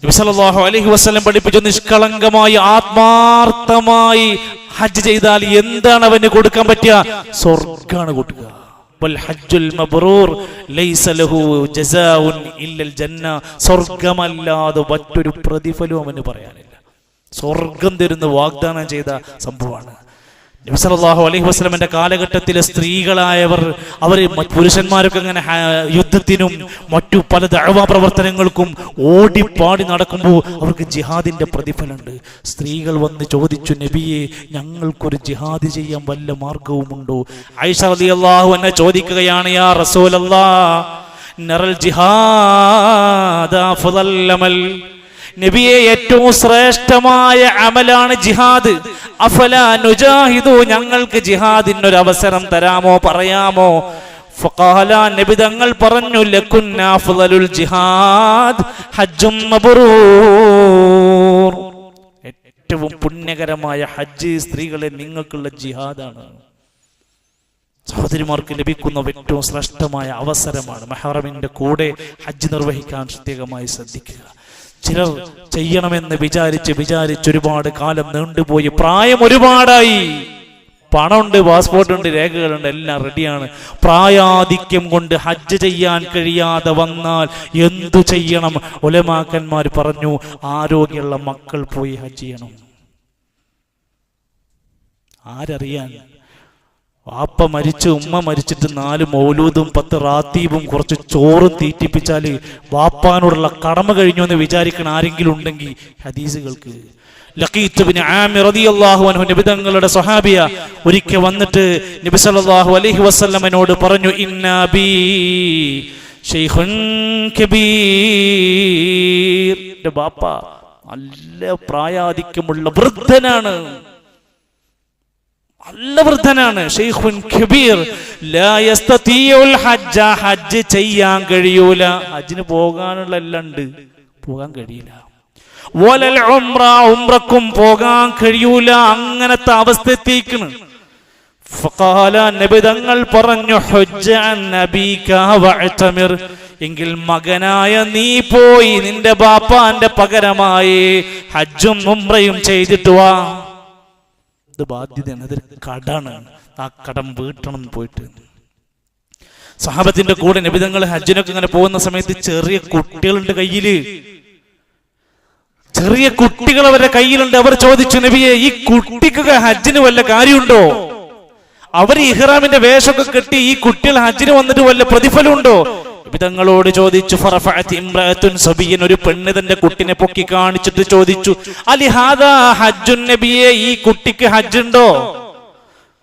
നബി സല്ലല്ലാഹു അലൈഹി വസല്ലം പഠിപ്പിച്ചു, നിഷ്കളങ്കമായി ആത്മാർത്ഥമായി ഹജ്ജ് ചെയ്താൽ എന്താണ് അവന് കൊടുക്കാൻ പറ്റുക? സ്വർഗ്ഗാണ് കൊടുക്കുക. വൽ ഹജ്ജുൽ മബ്റൂർ ലൈസ ലഹു ജസാഉൻ ഇല്ലൽ ജന്ന, സ്വർഗ്ഗമല്ലാതെ മറ്റൊരു പ്രതിഫലവും അവന് പറയാനില്ല. സ്വർഗം തരുന്ന വാഗ്ദാനം ചെയ്ത സംഭവമാണ്. നബി സല്ലല്ലാഹു അലൈഹി വസല്ലമയുടെ കാലഘട്ടത്തിലെ സ്ത്രീകളായവർ, അവർ പുരുഷന്മാരൊക്കെ അങ്ങനെ യുദ്ധത്തിനും മറ്റു പല ദഅവ പ്രവർത്തനങ്ങൾക്കും ഓടിപ്പാടി നടക്കുമ്പോൾ അവർക്ക് ജിഹാദിന്റെ പ്രതിഫലമുണ്ട്. സ്ത്രീകൾ വന്ന് ചോദിച്ചു, നബിയെ, ഞങ്ങൾക്കൊരു ജിഹാദ് ചെയ്യാൻ വല്ല മാർഗവുമുണ്ടോ? ആയിഷ റളിയല്ലാഹു അൻഹ ചോദിക്കുകയാണ്, യാ റസൂലല്ലാഹ്, നറൽ ജിഹാദ അഫ്ളൽ അമൽ, നബിയെ, ഏറ്റവും ശ്രേഷ്ഠമായ അമലാണ് ജിഹാദ്. അഫലാ നുജാഹിദു, ഞങ്ങൾക്ക് ജിഹാദിനൊരു അവസരം തരാമോ, പറയാമോ? ഫഖാല, നബി തങ്ങൾ പറഞ്ഞു, ലകുന്ന അഫ്ളലുൽ ജിഹാദ് ഹജ്ജും മബ്റൂർ, ഏറ്റവും പുണ്യകരമായ ഹജ്ജ് സ്ത്രീകളെ നിങ്ങൾക്കുള്ള ജിഹാദാണ്. സഹോദരിമാർക്ക് ലഭിക്കുന്ന ഏറ്റവും ശ്രേഷ്ഠമായ അവസരമാണ്. മെഹ്റമിന്റെ കൂടെ ഹജ്ജ് നിർവഹിക്കാൻ പ്രത്യേകമായി ശ്രദ്ധിക്കുക. ചിലർ ചെയ്യണമെന്ന് വിചാരിച്ച് ഒരുപാട് കാലം നീണ്ടുപോയി, പ്രായം ഒരുപാടായി, പണമുണ്ട്, പാസ്പോർട്ടുണ്ട്, രേഖകളുണ്ട്, എല്ലാം റെഡിയാണ്. പ്രായാധിക്യം കൊണ്ട് ഹജ്ജ് ചെയ്യാൻ കഴിയാതെ വന്നാൽ എന്തു ചെയ്യണം? ഉലമാക്കന്മാർ പറഞ്ഞു, ആരോഗ്യമുള്ള മക്കൾ പോയി ഹജ്ജ് ചെയ്യണം. ആരറിയാൻ? വാപ്പ മരിച്ച് ഉമ്മ മരിച്ചിട്ട് 4 മൗലൂദും 10 റാത്തീബും കുറച്ച് ചോറും തീറ്റിപ്പിച്ചാൽ വാപ്പാനോടുള്ള കടമ കഴിഞ്ഞു എന്ന് വിചാരിക്കണ ആരെങ്കിലും ഉണ്ടെങ്കിൽ ഹദീസുകൾക്ക്. ലഖീത്ത് ബിൻ ആമിർ റളിയല്ലാഹു അൻഹു നബി തങ്ങളുടെ സ്വഹാബിയ ഒരിക്കൽ വന്നിട്ട് നബി സല്ലല്ലാഹു അലൈഹി വസല്ലമയോട് പറഞ്ഞു, ഇന്നാ ബി ശൈഖുൻ കബീർ. എൻ്റെ ബാപ്പ നല്ല പ്രായാധിക്യമുള്ള വൃദ്ധനാണ്, നല്ല വൃദ്ധനാണ്. ശൈഖുൻ കബീർ ലാ യസ്തതിഉൽ ഹജ്ജ, ഹജ്ജ് ചെയ്യാൻ കഴിയൂല. ഹജ്ജിന് പോകാനുള്ള എല്ലാം ഉണ്ട്, പോകാൻ കഴിയില്ല. വലൽ ഉംറ, ഉംറക്കും പോകാൻ കഴിയൂല. അങ്ങനത്തെ അവസ്ഥ എത്തിക്കണം. ഫഖാല, നബി തങ്ങൾ പറഞ്ഞു, ഹജ്ജ അൻ നബീക വഅതമിർ, എങ്കിൽ മകനായ നീ പോയി നിന്റെ ബാപ്പാന്റെ പകരമായി ഹജ്ജും ഉംറയും ചെയ്തിട്ട് വാ. ഇത് ബാധ്യതയാണ്, അതൊരു കടാണ്. ആ കടം വീട്ടണം പോയിട്ട്. സഹാബത്തിന്റെ കൂടെ നബി തങ്ങൾ ഹജ്ജിനൊക്കെ ഇങ്ങനെ പോകുന്ന സമയത്ത് ചെറിയ കുട്ടികളുണ്ട് കയ്യില്, ചെറിയ കുട്ടികൾ അവരുടെ കയ്യിലുണ്ട്. അവർ ചോദിച്ചു, നബിയെ, ഈ കുട്ടിക്ക് ഹജ്ജിന് വല്ല കാര്യമുണ്ടോ? അവർ ഇഹ്റാമിന്റെ വേഷമൊക്കെ കെട്ടി ഈ കുട്ടികൾ ഹജ്ജിന് വന്നിട്ട് വല്ല പ്രതിഫലമുണ്ടോ? നബി തങ്ങളോട് ചോദിച്ചു. ഫറഫഅത് ഇംറഅത്തുൻ സബിയൻ, ഒരു പെണ്ണ് തന്റെ കുട്ടിനെ പൊക്കി കാണിച്ചിട്ട് ചോദിച്ചു, അലി ഹാദാ ഹജ്ജുൻ നബിയെ, ഈ കുട്ടിക്ക് ഹജ്ജുണ്ടോ?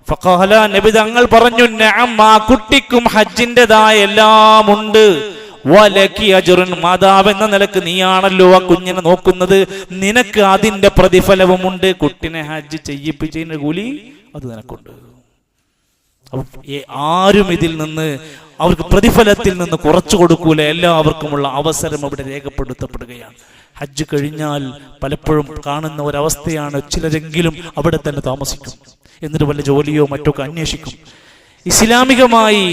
ഫഖാല, നബി തങ്ങൾ പറഞ്ഞു, നഅം, ആ കുട്ടിക്കും ഹജ്ജിന്റേതായ എല്ലാം ഉണ്ട്. വലക്കി അജ്റുൻ, മാതാവ് എന്ന നിലക്ക് നീയാണല്ലോ ആ കുഞ്ഞിനെ നോക്കുന്നത്, നിനക്ക് അതിന്റെ പ്രതിഫലവുമുണ്ട്. കുട്ടിനെ ഹജ്ജ് ചെയ്യിപ്പിച്ചതിന്റെ കൂലി അത് നിനക്കുണ്ട്. ആരും ഇതിൽ നിന്ന് അവർക്ക് പ്രതിഫലത്തിൽ നിന്ന് കുറച്ചു കൊടുക്കൂല. എല്ലാവർക്കുമുള്ള അവസരം അവിടെ രേഖപ്പെടുത്തപ്പെടുകയാണ്. ഹജ്ജ് കഴിഞ്ഞാൽ പലപ്പോഴും കാണുന്ന ഒരവസ്ഥയാണ്, ചിലരെങ്കിലും അവിടെ തന്നെ താമസിക്കും, എന്നിട്ട് വല്ല ജോലിയോ മറ്റൊക്കെ അന്വേഷിക്കും. ഇസ്ലാമികമായി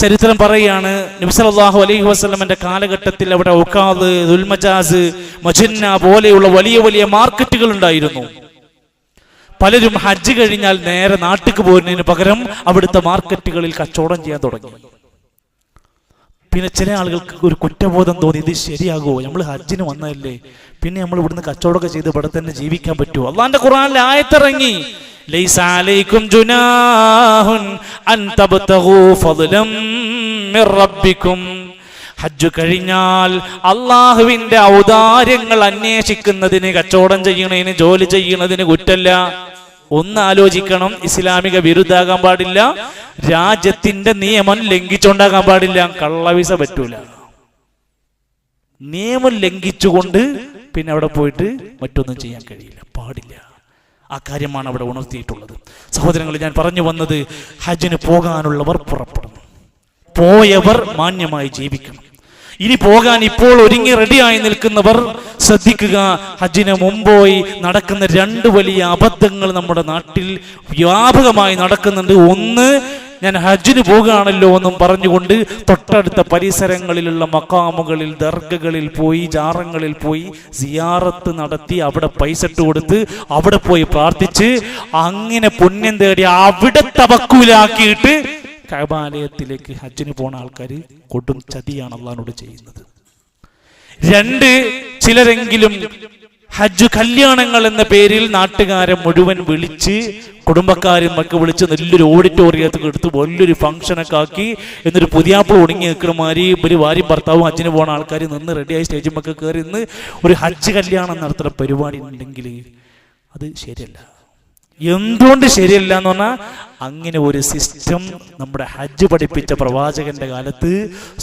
ചരിത്രം പറയുകയാണ്, നബി സല്ലല്ലാഹു അലൈഹി വസല്ലമയുടെ കാലഘട്ടത്തിൽ അവിടെ ഉഖാദ്, ദുൽമജാസ്, മജന്ന പോലെയുള്ള വലിയ വലിയ മാർക്കറ്റുകൾ ഉണ്ടായിരുന്നു. പലരും ഹജ്ജ് കഴിഞ്ഞാൽ നേരെ നാട്ടിക്ക് പോകുന്നതിന് പകരം അവിടുത്തെ മാർക്കറ്റുകളിൽ കച്ചവടം ചെയ്യാൻ തുടങ്ങി. പിന്നെ ചില ആളുകൾക്ക് ഒരു കുറ്റബോധം തോന്നി, ഇത് ശരിയാകുമോ? നമ്മൾ ഹജ്ജിന് വന്നതല്ലേ, പിന്നെ നമ്മൾ ഇവിടുന്ന് കച്ചവടമൊക്കെ ചെയ്ത് ഇവിടെ തന്നെ ജീവിക്കാൻ പറ്റുമോ? അള്ളാന്റെ ഖുർആനിൽ ആയത്തിറങ്ങി, ലൈസ അലൈക്കും ജുനാഹുൻ അൻ തബ്തഗൂ ഫദ്ലം മിർ റബ്ബിക്കും. ഹജ്ജ് കഴിഞ്ഞാൽ അള്ളാഹുവിന്റെ ഔദാര്യങ്ങൾ അന്വേഷിക്കുന്നതിന്, കച്ചവടം ചെയ്യണതിന്, ജോലി ചെയ്യണതിന് കുറ്റല്ല. ഒന്ന് ആലോചിക്കണം, ഇസ്ലാമിക വിരുദ്ധാകാൻ പാടില്ല, രാജ്യത്തിന്റെ നിയമം ലംഘിച്ചുണ്ടാകാൻ പാടില്ല. കള്ളവിസ പറ്റൂല. നിയമം ലംഘിച്ചുകൊണ്ട് പിന്നെ അവിടെ പോയിട്ട് മറ്റൊന്നും ചെയ്യാൻ കഴിയില്ല, പാടില്ല. ആ കാര്യമാണ് അവിടെ ഉണർത്തിയിട്ടുള്ളത്. സഹോദരങ്ങൾ, ഞാൻ പറഞ്ഞു വന്നത്, ഹജ്ജിന് പോകാനുള്ളവർ പുറപ്പെടണം, പോയവർ മാന്യമായി ജീവിക്കണം. ഇനി പോകാൻ ഇപ്പോൾ ഒരുങ്ങി റെഡിയായി നിൽക്കുന്നവർ ശ്രദ്ധിക്കുക. ഹജ്ജിന് മുമ്പോയി നടക്കുന്ന 2 വലിയ അബദ്ധങ്ങൾ നമ്മുടെ നാട്ടിൽ വ്യാപകമായി നടക്കുന്നുണ്ട്. ഒന്ന്, ഞാൻ ഹജ്ജിന് പോകുകയാണല്ലോ എന്നും പറഞ്ഞുകൊണ്ട് തൊട്ടടുത്ത പരിസരങ്ങളിലുള്ള മക്കാമുകളിൽ, ദർഗകളിൽ പോയി, ജാറങ്ങളിൽ പോയി സിയാറത്ത് നടത്തി അവിടെ പൈസ ഇട്ട് കൊടുത്ത് അവിടെ പോയി പ്രാർത്ഥിച്ച് അങ്ങനെ പുണ്യം തേടി അവിടെ തവക്കുലാക്കിയിട്ട് കഅബാലയത്തിലേക്ക് ഹജ്ജിന് പോണ ആൾക്കാർ കൊടും ചതിയാണ് അള്ളാഹുവോട് ചെയ്യുന്നത്. 2, ചിലരെങ്കിലും ഹജ്ജ് കല്യാണങ്ങൾ എന്ന പേരിൽ നാട്ടുകാരെ മുഴുവൻ വിളിച്ച്, കുടുംബക്കാരും ഒക്കെ വിളിച്ച് നല്ലൊരു ഓഡിറ്റോറിയത്തിൽ എടുത്ത് വലിയൊരു ഫംഗ്ഷനൊക്കെ ആക്കി, എന്നിട്ട് പുതിയാപ്പിൾ ഒടുങ്ങി നിൽക്കുന്ന മാതിരി ഒരു ഭാര്യയും ഭർത്താവും ഹജ്ജിന് പോകുന്ന ആൾക്കാർ നിന്ന് റെഡിയായി സ്റ്റേജിമൊക്കെ കയറി നിന്ന് ഒരു ഹജ്ജ് കല്യാണം നടത്തുന്ന പരിപാടി ഉണ്ടെങ്കിൽ അത് ശരിയല്ല. എന്തുകൊണ്ട് ശരിയല്ല എന്ന് പറഞ്ഞാൽ, അങ്ങനെ ഒരു സിസ്റ്റം നമ്മുടെ ഹജ്ജ് പഠിപ്പിച്ച പ്രവാചകന്റെ കാലത്ത്,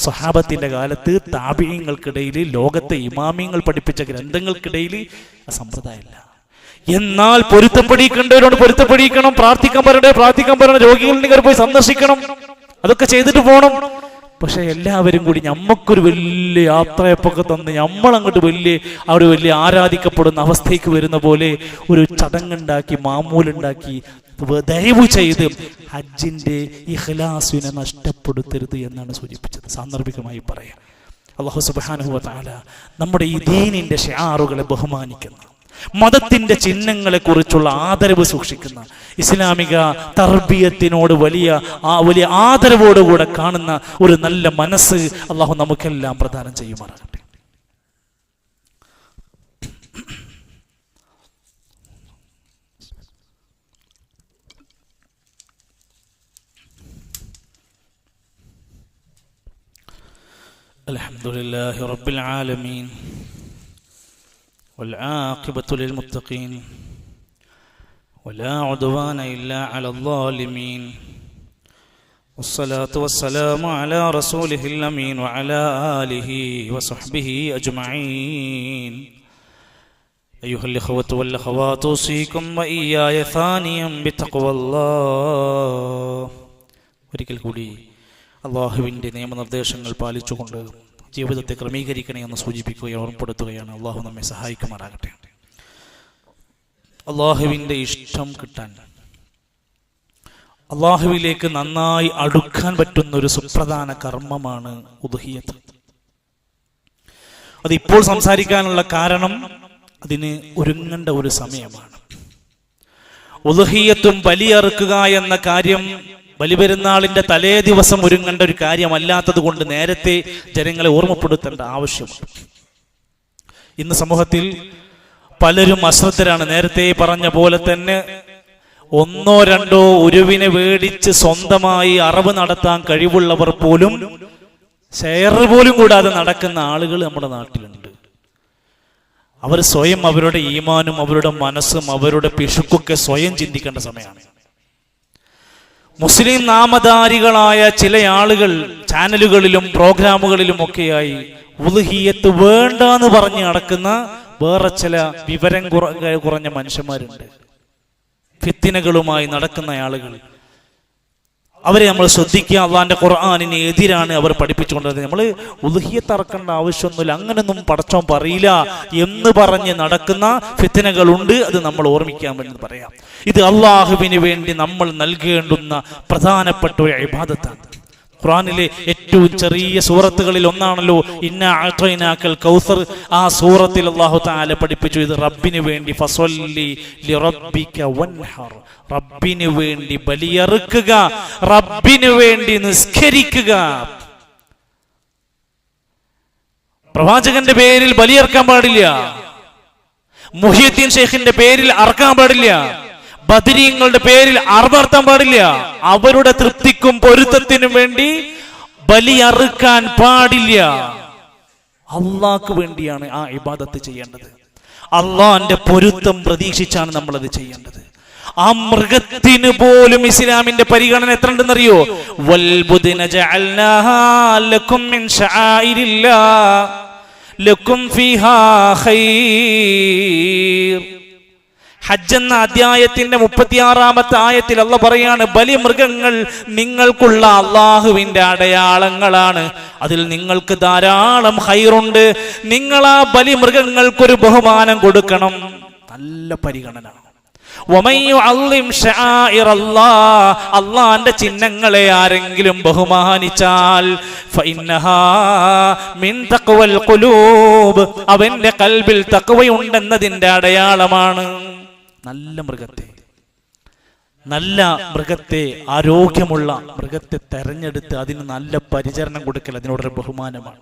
സ്വഹാബത്തിന്റെ കാലത്ത്, താബിഈങ്ങൾക്കിടയിൽ, ലോകത്തെ ഇമാമിങ്ങൾ പഠിപ്പിച്ച ഗ്രന്ഥങ്ങൾക്കിടയിൽ ആ സമ്പ്രദായമല്ല. എന്നാൽ പൊരുത്തപ്പെടിക്കേണ്ടവരോട് പൊരുത്തപ്പെടിക്കണം, പ്രാർത്ഥിക്കാൻ പറയണം, രോഗികളുണ്ടെങ്കിൽ പോയി സന്ദർശിക്കണം, അതൊക്കെ ചെയ്തിട്ട് പോകണം. പക്ഷെ എല്ലാവരും കൂടി ഞമ്മക്കൊരു വലിയ യാത്രയപ്പൊക്കെ തന്ന് നമ്മളങ്ങോട്ട് വലിയ ആരാധിക്കപ്പെടുന്ന അവസ്ഥയ്ക്ക് വരുന്ന പോലെ ഒരു ചടങ്ങുണ്ടാക്കി, മാമൂലുണ്ടാക്കി, ദയവ് ചെയ്ത് ഹജ്ജിന്റെ ഇഖ്ലാസിനെ നഷ്ടപ്പെടുത്തരുത് എന്നാണ് സൂചിപ്പിച്ചത്. സാന്ദർഭികമായി പറയാം, അല്ലാഹു സുബ്ഹാനഹു വ തആല നമ്മുടെ ഈ ദീനിന്റെ ഷിആറുകളെ ബഹുമാനിക്കുന്ന, മതത്തിന്റെ ചിഹ്നങ്ങളെ കുറിച്ചുള്ള ആദരവ് സൂക്ഷിക്കുന്ന, ഇസ്ലാമിക തർബിയത്തിനോട് വലിയ ആദരവോടുകൂടെ കാണുന്ന ഒരു നല്ല മനസ്സ് അള്ളാഹു നമുക്കെല്ലാം പ്രദാനം ചെയ്യുമാറാകട്ടെ. അൽഹംദുലില്ലാഹി റബ്ബിൽ ആലമീൻ والعاقبة للمتقين ولا عدوان إلا على الظالمين والصلاة والسلام على رسوله الأمين وعلى آله وصحبه أجمعين أيها الإخوة والأخوات أوصيكم وإياي ثانيا بتقوى الله. ഒരിക്കൽ കൂടി അള്ളാഹുവിൻ്റെ നിയമനിർദ്ദേശങ്ങൾ പാലിച്ചുകൊണ്ട് ജീവിതത്തെ ക്രമീകരിക്കണേ എന്ന് സൂചിപ്പിക്കുകയും ഓർമ്മപ്പെടുത്തുകയാണ്. അള്ളാഹു നമ്മെ സഹായിക്കുമാറാകട്ടെ. അള്ളാഹുവിൻ്റെ ഇഷ്ടം കിട്ടാൻ, അള്ളാഹുവിലേക്ക് നന്നായി അടുക്കാൻ പറ്റുന്ന ഒരു സുപ്രധാന കർമ്മമാണ് ഉദ്ഹിയ്യത്ത്. അതിപ്പോൾ സംസാരിക്കാനുള്ള കാരണം അതിന് ഒരുങ്ങേണ്ട ഒരു സമയമാണ്. ഉദ്ഹിയ്യത്തും ബലിയറുക്കുക എന്ന കാര്യം ബലിപെരുന്നാളിന്റെ തലേ ദിവസം ഒരുങ്ങേണ്ട ഒരു കാര്യമല്ലാത്തത് കൊണ്ട് നേരത്തെ ജനങ്ങളെ ഓർമ്മപ്പെടുത്തേണ്ട ആവശ്യമുണ്ട്. ഇന്ന് സമൂഹത്തിൽ പലരും അശ്രദ്ധരാണ്. നേരത്തെ പറഞ്ഞ പോലെ തന്നെ ഒന്നോ രണ്ടോ ഉരുവിനെ മേടിച്ച് സ്വന്തമായി അറവ് നടത്താൻ കഴിവുള്ളവർ പോലും ഷെയർ പോലും കൂടാതെ നടക്കുന്ന ആളുകൾ നമ്മുടെ നാട്ടിലുണ്ട്. അവർ സ്വയം അവരുടെ ഈമാനും അവരുടെ മനസ്സും അവരുടെ പിശുക്കൊക്കെ സ്വയം ചിന്തിക്കേണ്ട സമയമാണ്. മുസ്ലിം നാമധാരികളായ ചില ആളുകൾ ചാനലുകളിലും പ്രോഗ്രാമുകളിലും ഒക്കെയായി ഉദ്ഹിയ്യത്ത് വേണ്ടെന്ന് പറഞ്ഞ് നടക്കുന്ന വേറെ ചില വിവരം കുറഞ്ഞ മനുഷ്യന്മാരുണ്ട്. ഫിത്തിനകളുമായി നടക്കുന്ന ആളുകൾ, അവരെ നമ്മൾ ശ്രദ്ധിക്കുക. അള്ളാന്റെ ഖുർആനിന് എതിരാണ് അവർ പഠിപ്പിച്ചുകൊണ്ടത്. നമ്മൾ ഉദ്ഹിയ്യത്ത് അറക്കേണ്ട ആവശ്യമൊന്നുമില്ല, അങ്ങനൊന്നും പടച്ചോൻ പറയില്ല എന്ന് പറഞ്ഞ് നടക്കുന്ന ഫിത്നകളുണ്ട്. അത് നമ്മൾ ഓർമ്മിക്കാൻ വേണ്ടി പറയാം. ഇത് അള്ളാഹുവിന് വേണ്ടി നമ്മൾ നൽകേണ്ടുന്ന പ്രധാനപ്പെട്ട ഒരു ഇബാദത്താണ്. ഖുർആനിലെ ഏറ്റവും ചെറിയ സൂറത്തുകളിൽ ഒന്നാണല്ലോ ഇന്നാ അഅ്തൈനാക്കൽ കൗസർ. ആ സൂറത്തിൽ അല്ലാഹു തആല പഠിപ്പിച്ചു, ഇത് റബ്ബിന് വേണ്ടി ഫസ്വല്ലി ലിറബ്ബിക വൻഹർ, റബ്ബിന് വേണ്ടി ബലിയറുക്കുക, റബ്ബിന് വേണ്ടി നിസ്കരിക്കുക. പ്രവാചകന്റെ പേരിൽ ബലിയർക്കാൻ പാടില്ല, മുഹിയുദ്ദീൻ ഷെയ്ഖിന്റെ പേരിൽ അറക്കാൻ പാടില്ല, ബദരീങ്ങളുടെ പേരിൽ അറുപർത്താൻ പാടില്ല. അവരുടെ തൃപ്തിക്കും പൊരുത്തത്തിനും വേണ്ടി ബലി അറുക്കാൻ പാടില്ല. അള്ളാഹ്ക്ക് വേണ്ടിയാണ് ആ ഇബാദത്ത് ചെയ്യേണ്ടത്. അള്ളാഹിന്റെ പൊരുത്തം പ്രതീക്ഷിച്ചാണ് നമ്മളത് ചെയ്യേണ്ടത്. ആ മൃഗത്തിന് പോലും ഇസ്ലാമിന്റെ പരിഗണന എത്ര ഉണ്ടെന്നറിയോ? വൽബുദ്ന ജഅൽനാഹാ ലക്കും മിൻ ശആഇരില്ലാഹ് ലക്കും ഫീഹാ ഖൈർ. ഹജ്ജ് എന്ന അധ്യായത്തിന്റെ 36-ാമത്തെ ആയത്തിൽ അല്ലാഹ് പറയാണ്, ബലിമൃഗങ്ങൾ നിങ്ങൾക്കുള്ള അള്ളാഹുവിന്റെ അടയാളങ്ങളാണ്, അതിൽ നിങ്ങൾക്ക് ധാരാളം ഖൈറുണ്ട്. നിങ്ങൾ ആ ബലിമൃഗങ്ങൾക്കൊരു ബഹുമാനം കൊടുക്കണം. നല്ല പരിഗണന. അള്ളാന്റെ ചിഹ്നങ്ങളെ ആരെങ്കിലും ബഹുമാനിച്ചാൽ അവന്റെ കൽബിൽ തഖ്വയുണ്ടെന്നതിന്റെ അടയാളമാണ്. നല്ല മൃഗത്തെ ആരോഗ്യമുള്ള മൃഗത്തെ തെരഞ്ഞെടുത്ത് അതിന് നല്ല പരിചരണം കൊടുക്കൽ അതിനോടൊരു ബഹുമാനമാണ്.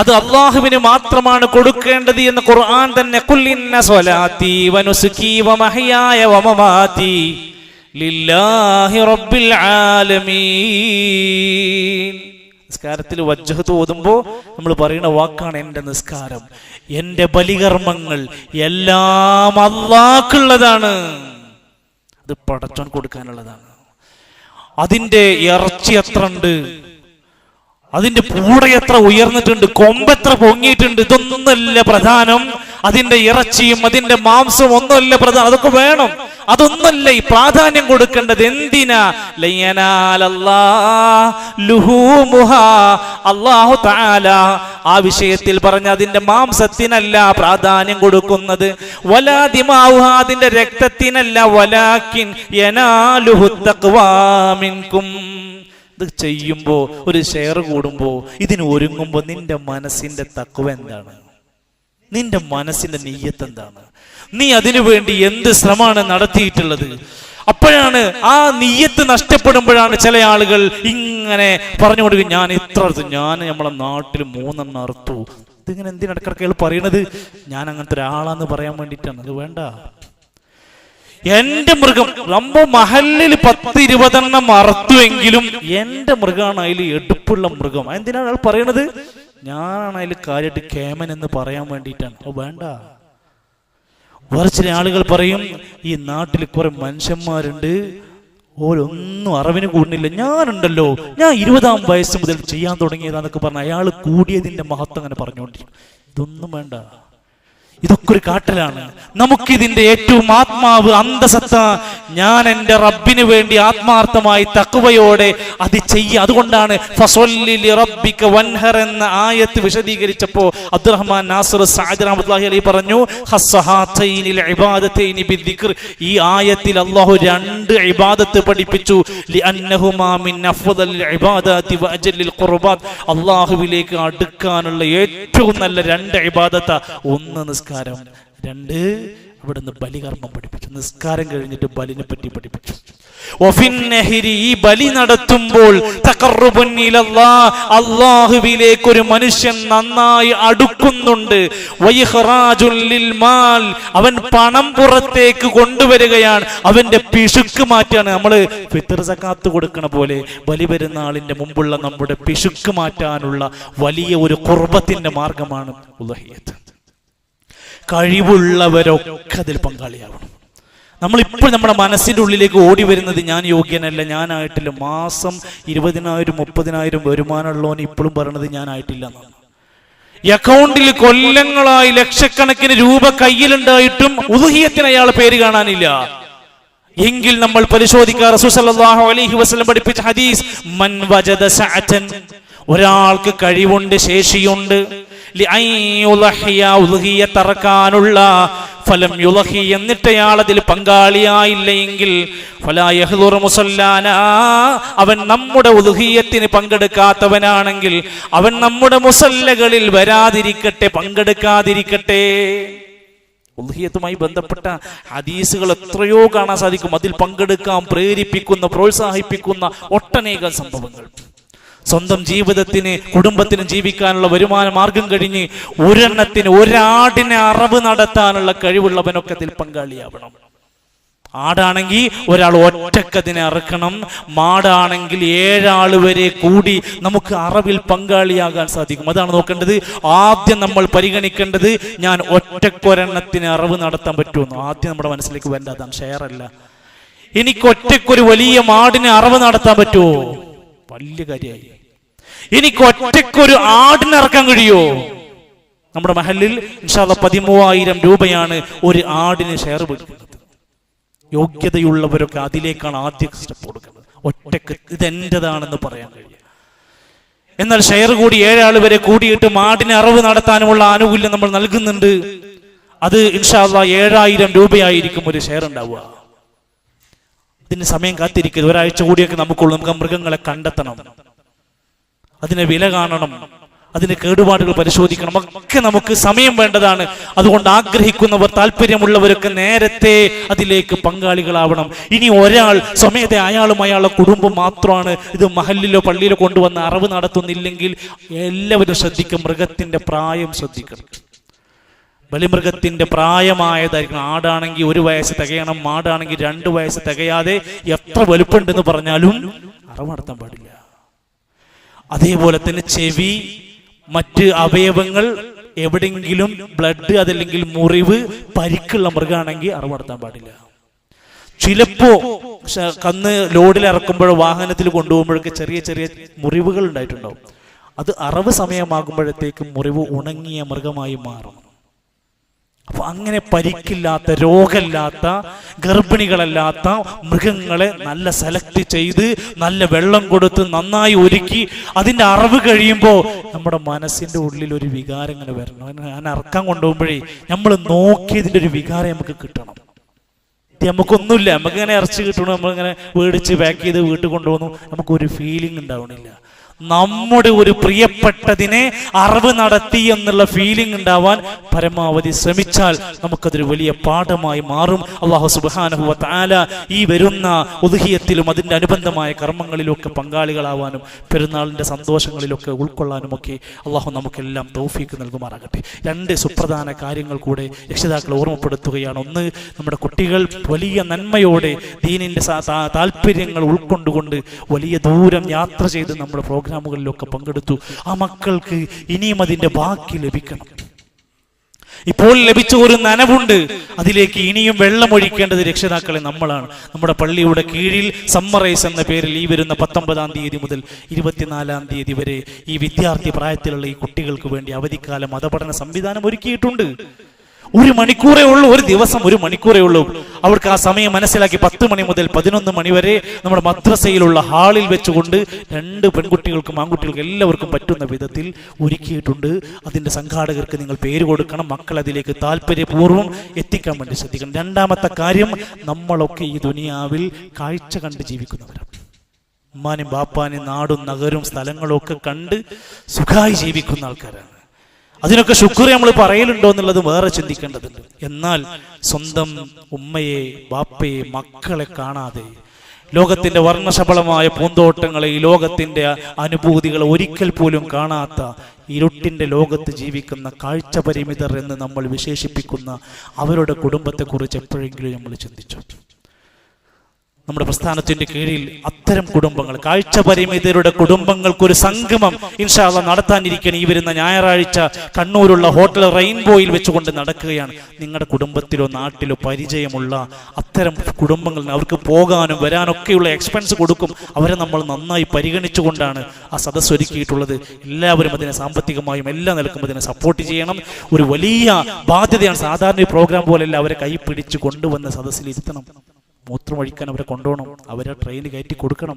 അത് അള്ളാഹുവിന് മാത്രമാണ് കൊടുക്കേണ്ടത് എന്ന് ഖുർആൻ തന്നെ, ഖുൽ ഇന്ന സ്വലാത്തി വനുസുകി വമഹ്യായ വമമാതി ലില്ലാഹി റബ്ബിൽ ആലമീൻ. നിസ്കാരത്തിൽ വജ്ഹത്ത് ഓതുമ്പോൾ നമ്മൾ പറയുന്ന വാക്കാണ് എൻ്റെ നിസ്കാരം, എൻ്റെ ബലികർമ്മങ്ങൾ എല്ലാം അള്ളാഹ്ക്കുള്ളതാണ്. അത് പടച്ചോൻ കൊടുക്കാനുള്ളതാണ്. അതിൻ്റെ ഇറച്ചി എത്ര ഉണ്ട്, അതിന്റെ പൂട എത്ര ഉയർന്നിട്ടുണ്ട്, കൊമ്പെത്ര പൊങ്ങിയിട്ടുണ്ട്, ഇതൊന്നുമല്ല പ്രധാനം. അതിന്റെ ഇറച്ചിയും അതിന്റെ മാംസവും ഒന്നുമല്ല പ്രധാനം. അതൊക്കെ വേണം, അതൊന്നല്ല ഈ പ്രാധാന്യം കൊടുക്കേണ്ടത്. എന്തിനാ? അല്ലാഹു തആല ആ വിഷയത്തിൽ പറഞ്ഞ അതിന്റെ മാംസത്തിനല്ല പ്രാധാന്യം കൊടുക്കുന്നത്, വലാ ദിമാഉഹാ അതിന്റെ രക്തത്തിനല്ല, വലാകിൻ യനാലുഹു തഖ്വാ മിൻകും. ഇത് ചെയ്യുമ്പോൾ, ഒരു ഷെയർ കൂടുമ്പോൾ, ഇതിന് ഒരുങ്ങുമ്പോൾ നിന്റെ മനസ്സിന്റെ തഖ്വ എന്താണ്? നിന്റെ മനസ്സിന്റെ നിയ്യത്ത് എന്താണ്? നീ അതിനു വേണ്ടി എന്ത് ശ്രമമാണ് നടത്തിയിട്ടുള്ളത്? അപ്പോഴാണ് ആ നിയ്യത്ത് നഷ്ടപ്പെടുമ്പോഴാണ് ചില ആളുകൾ ഇങ്ങനെ പറഞ്ഞു കൊടുക്കും, ഞാൻ ഇത്ര അറുത്തു, ഞാൻ നമ്മളെ നാട്ടിൽ 3 അറുത്തു. ഇതിങ്ങനെ എന്തിനിടക്കിടക്കയാൾ പറയണത്? ഞാൻ അങ്ങനത്തെ ഒരാളാന്ന് പറയാൻ വേണ്ടിയിട്ടാണ്. അത് വേണ്ട. എന്റെ മൃഗം നമ്മ മഹല്ലിൽ 10-20 അറുത്തുവെങ്കിലും എന്റെ മൃഗമാണ് അതിൽ എടുപ്പുള്ള മൃഗം. എന്തിനാണ് അയാൾ പറയണത്? ഞാനാണ് അതിൽ കാര്യമായിട്ട് കേമൻ എന്ന് പറയാൻ വേണ്ടിയിട്ടാണ്. അത് വേണ്ട. വേറെ ചില ആളുകൾ പറയും, ഈ നാട്ടിൽ കുറെ മനുഷ്യന്മാരുണ്ട്, ഓരൊന്നും അറിവിന് കൂടുന്നില്ല, ഞാനുണ്ടല്ലോ, ഞാൻ 20-ാം വയസ്സ് മുതൽ ചെയ്യാൻ തുടങ്ങിയതാന്നൊക്കെ പറഞ്ഞ അയാൾ കൂടിയതിന്റെ മഹത്വം അങ്ങനെ പറഞ്ഞുകൊണ്ടിരിക്കും. ഇതൊന്നും വേണ്ട. ഇതൊക്കെ ഒരു കാട്ടലാണ്. നമുക്കിതിന്റെ ഏറ്റവും ആത്മാവ്, അന്തസത്ത, ഞാൻ എൻ്റെ റബ്ബിന് വേണ്ടി ആത്മാർത്ഥമായി തഖ്വയോടെ അത് ചെയ്യുക. അതുകൊണ്ടാണ് ഫസ്വല്ലി ലിറബ്ബിക വൻഹർ എന്ന ആയത്ത് വിശദീകരിച്ചപ്പോൾ അബ്ദുറഹ്മാൻ നാസിർ സഅദി റഹ്മത്തുള്ളാഹി അലൈഹി പറഞ്ഞു, ഖസ്സഹാതൈനിൽ ഇബാദതൈനി ബിദ്ദിക്ർ. ഈ ആയത്തിൽ അല്ലാഹു 2 ഇബാദത്ത് പഠിപ്പിച്ചു. ലിഅന്നഹുമാ മിൻ അഫ്ദലിൽ ഇബാദാതി വഅജല്ലിൽ ഖുർബാത്ത്. അല്ലാഹുവിലേക്ക് അടുക്കാനുള്ള ഏറ്റവും നല്ല 2 ഇബാദത്ത്. ഒന്ന് നിസ്കാരം, 2 അവിടുന്ന് ബലികർമ്മം പഠിപ്പിച്ചു. നിസ്കാരം കഴിഞ്ഞിട്ട് ബലിനെ പറ്റി പഠിപ്പിച്ചു. ഈ ബലി നടത്തുമ്പോൾ അല്ലാഹുവിലേക്ക് ഒരു മനുഷ്യൻ നന്നായി അടുക്കുന്നുണ്ട്. അവൻ പണം പുറത്തേക്ക് കൊണ്ടുവരികയാണ്, അവന്റെ പിശുക്ക് മാറ്റാണ്. നമ്മള് ഫിത്ർ സക്കാത്ത് കൊടുക്കണ പോലെ ബലി പെരുന്നാളിന്റെ മുമ്പുള്ള നമ്മുടെ പിശുക്ക് മാറ്റാനുള്ള വലിയ ഒരു ഖുർബത്തിന്റെ മാർഗമാണ് ഉളഹിയ്യത്ത്. കഴിവുള്ളവരൊക്കെ അതിൽ പങ്കാളിയാവണം. നമ്മളിപ്പോൾ നമ്മുടെ മനസ്സിന്റെ ഉള്ളിലേക്ക് ഓടി വരുന്നത്, ഞാൻ യോഗ്യനല്ല, ഞാനായിട്ടില്ല. മാസം 20,000-30,000 വരുമാനമുള്ളവന് ഇപ്പോഴും പറയണത് ഞാനായിട്ടില്ല എന്നാണ്. ഈ അക്കൗണ്ടിൽ കൊല്ലങ്ങളായി ലക്ഷക്കണക്കിന് രൂപ കയ്യിലുണ്ടായിട്ടും ഉളുഹിയ്യത്തിന് അയാൾ പേര് കാണാനില്ല എങ്കിൽ നമ്മൾ പരിശോധിക്കുക. റസൂൽ സല്ലല്ലാഹു അലൈഹി വസല്ലം പഠിപ്പിച്ച ഹദീസ്, മൻ വജദ സഅതൻ, ഒരാൾക്ക് കഴിവുണ്ട്, ശേഷിയുണ്ട്, തറക്കാനുള്ള ഫലം യുളഹി, എന്നിട്ട് അയാൾ അതിൽ പങ്കാളിയായില്ലെങ്കിൽ ഫലാ യഹ്ദുറു മുസല്ലാന, അവൻ നമ്മുടെ ഉളുഹിയ്യത്തിന് പങ്കെടുക്കാത്തവനാണെങ്കിൽ അവൻ നമ്മുടെ മുസല്ലകളിൽ വരാതിരിക്കട്ടെ, പങ്കെടുക്കാതിരിക്കട്ടെ. ഉളുഹിയ്യത്തുമായി ബന്ധപ്പെട്ട ഹദീസുകൾ എത്രയോ കാണാൻ സാധിക്കും. അതിൽ പങ്കെടുക്കാൻ പ്രേരിപ്പിക്കുന്ന, പ്രോത്സാഹിപ്പിക്കുന്ന ഒട്ടനേകം സംഭവങ്ങൾ. സ്വന്തം ജീവിതത്തിന്, കുടുംബത്തിന് ജീവിക്കാനുള്ള വരുമാന മാർഗം കഴിഞ്ഞ് ഒരാടിനെ അറവ് നടത്താനുള്ള കഴിവുള്ളവനൊക്കെ അതിൽ പങ്കാളിയാവണം. ആടാണെങ്കിൽ ഒരാൾ ഒറ്റക്കതിനെ അറക്കണം, മാടാണെങ്കിൽ 7 ആള് വരെ കൂടി നമുക്ക് അറവിൽ പങ്കാളിയാകാൻ സാധിക്കും. അതാണ് നോക്കേണ്ടത്. ആദ്യം നമ്മൾ പരിഗണിക്കേണ്ടത്, ഞാൻ ഒറ്റക്കൊരെണ്ണത്തിന് അറവ് നടത്താൻ പറ്റുമെന്ന് ആദ്യം നമ്മുടെ മനസ്സിലേക്ക് വേണ്ടതാണ്. ഷെയർ അല്ല. എനിക്ക് ഒറ്റക്കൊരു വലിയ മാടിനെ അറവ് നടത്താൻ പറ്റുമോ? വലിയ കാര്യമായി. എനിക്ക് ഒറ്റക്കൊരു ആടിനെ ഇറക്കാൻ കഴിയോ? നമ്മുടെ മഹല്ലിൽ ഇൻഷാ അല്ലാഹ് 13,000 രൂപയാണ് ഒരു ആടിന് ഷെയർ കൊടുക്കുന്നത്. യോഗ്യതയുള്ളവരൊക്കെ അതിലേക്കാണ് ആദ്യം സ്റ്റെപ്പ് കൊടുക്കുന്നത്. ഒറ്റക്ക് ഇതെന്റേതാണെന്ന് പറയാൻ കഴിയും. എന്നാൽ ഷെയർ കൂടി 7 ആൾ വരെ കൂടിയിട്ട് മാടിനെ അറവ് നടത്താനുമുള്ള ആനുകൂല്യം നമ്മൾ നൽകുന്നുണ്ട്. അത് ഇൻഷാ അല്ലാഹ് 7,000 രൂപയായിരിക്കും ഒരു ഷെയർ ഉണ്ടാവുക. ഇതിന് സമയം കാത്തിരിക്കരുത്. ഒരാഴ്ച കൂടിയൊക്കെ നമുക്കുള്ളൂ. നമുക്ക് മൃഗങ്ങളെ കണ്ടെത്തണം, അതിനെ വില കാണണം, അതിന്റെ കേടുപാടുകൾ പരിശോധിക്കണം, ഒക്കെ നമുക്ക് സമയം വേണ്ടതാണ്. അതുകൊണ്ട് ആഗ്രഹിക്കുന്നവർ, താല്പര്യമുള്ളവരൊക്കെ നേരത്തെ അതിലേക്ക് പങ്കാളികളാവണം. ഇനി ഒരാൾ സ്വമേധ അയാളും അയാളുടെ കുടുംബം മാത്രമാണ് ഇത് മഹല്ലിലോ പള്ളിയിലോ കൊണ്ടുവന്ന് അറവ് നടത്തുന്നില്ലെങ്കിൽ എല്ലാവരും ശ്രദ്ധിക്കും. മൃഗത്തിന്റെ പ്രായം ശ്രദ്ധിക്കണം. ബലിമൃഗത്തിന്റെ പ്രായമായതായിരിക്കണം. ആടാണെങ്കിൽ 1 വയസ്സ് തികയണം, മാടാണെങ്കിൽ 2 വയസ്സ് തികയാതെ എത്ര വലുപ്പമുണ്ടെന്ന് പറഞ്ഞാലും അറവ് നടത്താൻ പാടില്ല. അതേപോലെ തന്നെ ചെവി, മറ്റ് അവയവങ്ങൾ എവിടെയെങ്കിലും ബ്ലഡ്, അതല്ലെങ്കിൽ മുറിവ്, പരിക്കുള്ള മൃഗമാണെങ്കിൽ അറവ് നടത്താൻ പാടില്ല. ചിലപ്പോ കന്ന് ലോഡിൽ ഇറക്കുമ്പോഴോ വാഹനത്തിൽ കൊണ്ടുപോകുമ്പോഴൊക്കെ ചെറിയ ചെറിയ മുറിവുകൾ ഉണ്ടായിട്ടുണ്ടാവും. അത് അറവ് സമയമാകുമ്പോഴത്തേക്കും മുറിവ് ഉണങ്ങിയ മൃഗമായി മാറും. അപ്പൊ അങ്ങനെ പരിക്കില്ലാത്ത, രോഗമില്ലാത്ത, ഗർഭിണികളല്ലാത്ത മൃഗങ്ങളെ നല്ല സെലക്ട് ചെയ്ത് നല്ല വെള്ളം കൊടുത്ത് നന്നായി ഒരുക്കി അതിന്റെ അറവ് കഴിയുമ്പോൾ നമ്മുടെ മനസ്സിന്റെ ഉള്ളിൽ ഒരു വികാരം ഇങ്ങനെ വരണം. ഞാൻ അറക്കാൻ കൊണ്ടുപോകുമ്പോഴേ നമ്മൾ നോക്കിയതിന്റെ ഒരു വികാരം നമുക്ക് കിട്ടണം. നമുക്കൊന്നുമില്ല, നമുക്കിങ്ങനെ ഇറച്ചി കിട്ടണം, നമ്മളിങ്ങനെ മേടിച്ച് പാക്ക് ചെയ്ത് വീട്ടിൽ കൊണ്ടുപോകുന്നു, നമുക്കൊരു ഫീലിംഗ് ഉണ്ടാവണില്ല. നമ്മുടെ ഒരു പ്രിയപ്പെട്ടതിനെ അറിവ് നടത്തി എന്നുള്ള ഫീലിംഗ് ഉണ്ടാവാൻ പരമാവധി ശ്രമിച്ചാൽ നമുക്കതൊരു വലിയ പാഠമായി മാറും. അല്ലാഹു സുബ്ഹാനഹു വ തആല ഈ വരുന്ന ഉദ്ഹിയത്തിലും അതിൻ്റെ അനുബന്ധമായ കർമ്മങ്ങളിലൊക്കെ പങ്കാളികളാവാനും പെരുന്നാളിൻ്റെ സന്തോഷങ്ങളിലൊക്കെ ഉൾക്കൊള്ളാനും ഒക്കെ അല്ലാഹു നമുക്കെല്ലാം തൗഫീക്ക് നൽകുമാറാകട്ടെ. രണ്ട് സുപ്രധാന കാര്യങ്ങൾ കൂടെ രക്ഷിതാക്കളെ ഓർമ്മപ്പെടുത്തുകയാണ്. ഒന്ന്, നമ്മുടെ കുട്ടികൾ വലിയ നന്മയോടെ ദീനിൻ്റെ താല്പര്യങ്ങൾ ഉൾക്കൊണ്ടുകൊണ്ട് വലിയ ദൂരം യാത്ര ചെയ്ത് നമ്മുടെ പ്രോഗ്രാമുകളിലൊക്കെ പങ്കെടുത്തു. ആ മക്കൾക്ക് ഇനിയും അതിൻ്റെ ബാക്കി ലഭിക്കണം. ഇപ്പോൾ ലഭിച്ച ഒരു നനവുണ്ട്, അതിലേക്ക് ഇനിയും വെള്ളമൊഴിക്കേണ്ടത് രക്ഷിതാക്കളെ നമ്മളാണ്. നമ്മുടെ പള്ളിയുടെ കീഴിൽ സമ്മറൈസ് എന്ന പേരിൽ ഈ വരുന്ന 19-ാം തീയതി മുതൽ 24-ാം തീയതി വരെ ഈ വിദ്യാർത്ഥി പ്രായത്തിലുള്ള ഈ കുട്ടികൾക്ക് വേണ്ടി അവധിക്കാല മതപഠന സംവിധാനം ഒരുക്കിയിട്ടുണ്ട്. 1 മണിക്കൂറേ ഉള്ളൂ, ഒരു ദിവസം 1 മണിക്കൂറേ ഉള്ളൂ. അവർക്ക് ആ സമയം മനസ്സിലാക്കി 10 മണി മുതൽ 11 മണി വരെ നമ്മുടെ മദ്രസയിലുള്ള ഹാളിൽ വെച്ചുകൊണ്ട് 2 പെൺകുട്ടികൾക്കും ആൺകുട്ടികൾക്കും എല്ലാവർക്കും പറ്റുന്ന വിധത്തിൽ ഒരുക്കിയിട്ടുണ്ട്. അതിൻ്റെ സംഘാടകർക്ക് നിങ്ങൾ പേര് കൊടുക്കണം. മക്കൾ അതിലേക്ക് താല്പര്യപൂർവ്വം എത്തിക്കാൻ വേണ്ടി ശ്രദ്ധിക്കണം. രണ്ടാമത്തെ കാര്യം, നമ്മളൊക്കെ ഈ ദുനിയാവിൽ കാഴ്ച കണ്ട് ജീവിക്കുന്നവരാണ്. ഉമ്മാനും ബാപ്പാനും നാടും നഗരവും സ്ഥലങ്ങളും ഒക്കെ കണ്ട് സുഖമായി ജീവിക്കുന്ന ആൾക്കാരാണ്. അതിനൊക്കെ ശുക്ർ നമ്മൾ പറയലുണ്ടോ എന്നുള്ളത് വേറെ ചിന്തിക്കേണ്ടതുണ്ട്. എന്നാൽ സ്വന്തം ഉമ്മയെ ബാപ്പയെ മക്കളെ കാണാതെ ലോകത്തിന്റെ വർണ്ണശബളമായ പൂന്തോട്ടങ്ങളെ, ഈ ലോകത്തിന്റെ അനുഭൂതികളെ ഒരിക്കൽ പോലും കാണാത്ത ഇരുട്ടിന്റെ ലോകത്ത് ജീവിക്കുന്ന കാഴ്ച പരിമിതർ എന്ന് നമ്മൾ വിശേഷിപ്പിക്കുന്ന അവരുടെ കുടുംബത്തെക്കുറിച്ച് എപ്പോഴെങ്കിലും നമ്മൾ ചിന്തിച്ചു? നമ്മുടെ പ്രസ്ഥാനത്തിന്റെ കീഴിൽ അത്തരം കുടുംബങ്ങൾ, കാഴ്ച പരിമിതരുടെ കുടുംബങ്ങൾക്കൊരു സംഗമം ഇൻഷാ അല്ലാഹ് നടത്താനിരിക്കുകയാണ്. ഈ വരുന്ന ഞായറാഴ്ച കണ്ണൂരുള്ള ഹോട്ടൽ റെയിൻബോയിൽ വെച്ചുകൊണ്ട് നടക്കുകയാണ്. നിങ്ങളുടെ കുടുംബത്തിലോ നാട്ടിലോ പരിചയമുള്ള അത്തരം കുടുംബങ്ങൾ, അവർക്ക് പോകാനും വരാനൊക്കെയുള്ള എക്സ്പെൻസ് കൊടുക്കും. അവരെ നമ്മൾ നന്നായി പരിഗണിച്ചുകൊണ്ടാണ് ആ സദസ്സ് ഒരുക്കിയിട്ടുള്ളത്. എല്ലാവരും അതിനെ സാമ്പത്തികമായും എല്ലാ നിലക്കും അതിനെ സപ്പോർട്ട് ചെയ്യണം. ഒരു വലിയ ബാധ്യതയാണ്. സാധാരണ പ്രോഗ്രാം പോലെയല്ല, അവരെ കൈ പിടിച്ച് കൊണ്ടുവന്ന് സദസ്സിൽ ഇരുത്തണം. മൂത്രം ഒഴിക്കാൻ അവരെ കൊണ്ടുപോകണം, അവരെ ട്രെയിൻ കയറ്റി കൊടുക്കണം.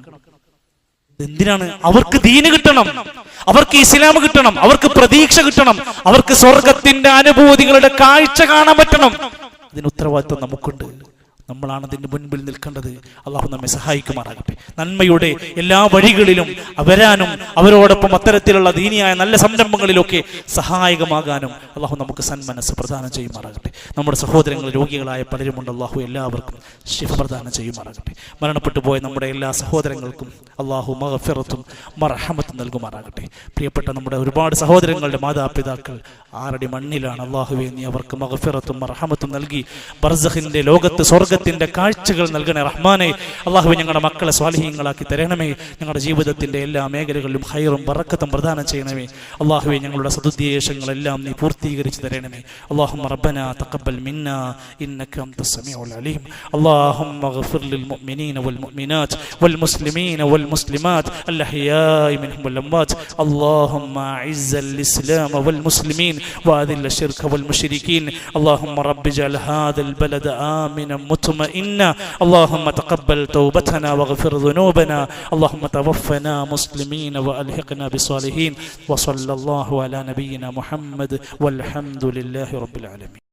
എന്തിനാണ്? അവർക്ക് ദീന് കിട്ടണം, അവർക്ക് ഇസ്ലാം കിട്ടണം, അവർക്ക് പ്രതീക്ഷ കിട്ടണം, അവർക്ക് സ്വർഗത്തിന്റെ അനുഭൂതികളുടെ കാഴ്ച കാണാൻ പറ്റണം. അതിന് ഉത്തരവാദിത്വം നമുക്കുണ്ട്. നമ്മളാണ് അതിൻ്റെ മുൻപിൽ നിൽക്കേണ്ടത്. അള്ളാഹു നമ്മെ സഹായിക്കുമാറാകട്ടെ. നന്മയുടെ എല്ലാ വഴികളിലും വരാനും അവരോടൊപ്പം അത്തരത്തിലുള്ള ദീനിയായ നല്ല സംരംഭങ്ങളിലൊക്കെ സഹായകമാകാനും അള്ളാഹു നമുക്ക് സന്മനസ് പ്രദാനം ചെയ്യുമാറാകട്ടെ. നമ്മുടെ സഹോദരങ്ങൾ രോഗികളായ പലരുമുണ്ട്. അള്ളാഹു എല്ലാവർക്കും ശിഫ പ്രദാനം ചെയ്യുമാറാകട്ടെ. മരണപ്പെട്ടു പോയ നമ്മുടെ എല്ലാ സഹോദരങ്ങൾക്കും അള്ളാഹു മഗ്ഫിറത്തും മർഹമത്തും നൽകുമാറാകട്ടെ. പ്രിയപ്പെട്ട നമ്മുടെ ഒരുപാട് സഹോദരങ്ങളുടെ മാതാപിതാക്കൾ ആറടി മണ്ണിലാണ്. അള്ളാഹുവേ, നീ അവർക്ക് മഗ്ഫിറത്തും മർഹമത്തും നൽകി ബർസഖിന്റെ ലോകത്ത് സ്വർഗത്തിന്റെ കാഴ്ചകൾ നൽകണേ റഹ്മാനെ. അള്ളാഹുവേ, ഞങ്ങളുടെ മക്കളെ സ്വാലിഹീങ്ങളാക്കി തരണമേ. ഞങ്ങളുടെ ജീവിതത്തിന്റെ എല്ലാ മേഖലകളിലും ഹൈറും ബറക്കത്തും പ്രദാനം ചെയ്യണമേ. അള്ളാഹുവേ, ഞങ്ങളുടെ സദുദ്ദേശങ്ങളെല്ലാം നീ പൂർത്തീകരിച്ചു തരണമേ. അല്ലാഹുമ്മ റബ്ബനാ തഖബ്ബൽ മിന്നാ ഇന്നക അൻതസ് സമീഉൽ അലീം. അല്ലാഹുമ്മ ഗ്ഫിർ ലിൽ മുഅ്മിനീന വൽ മുഅ്മിനാത്ത് വൽ മുസ്ലിമീന വൽ മുസ്ലിമാത്ത് അൽ അഹ്യാഇ മിൻഹും വൽ അംവാത്ത്. അല്ലാഹുമ്മ അഇസ്സൽ ഇസ്ലാമ വൽ മുസ്ലിമീൻ വഅദിൽ الشرك والمشركين. اللهم رب اجعل هذا البلد آمنا مطمئنا. اللهم تقبل توبتنا واغفر ذنوبنا. اللهم توفنا مسلمين وألحقنا بالصالحين. وصلى الله على نبينا محمد والحمد لله رب العالمين.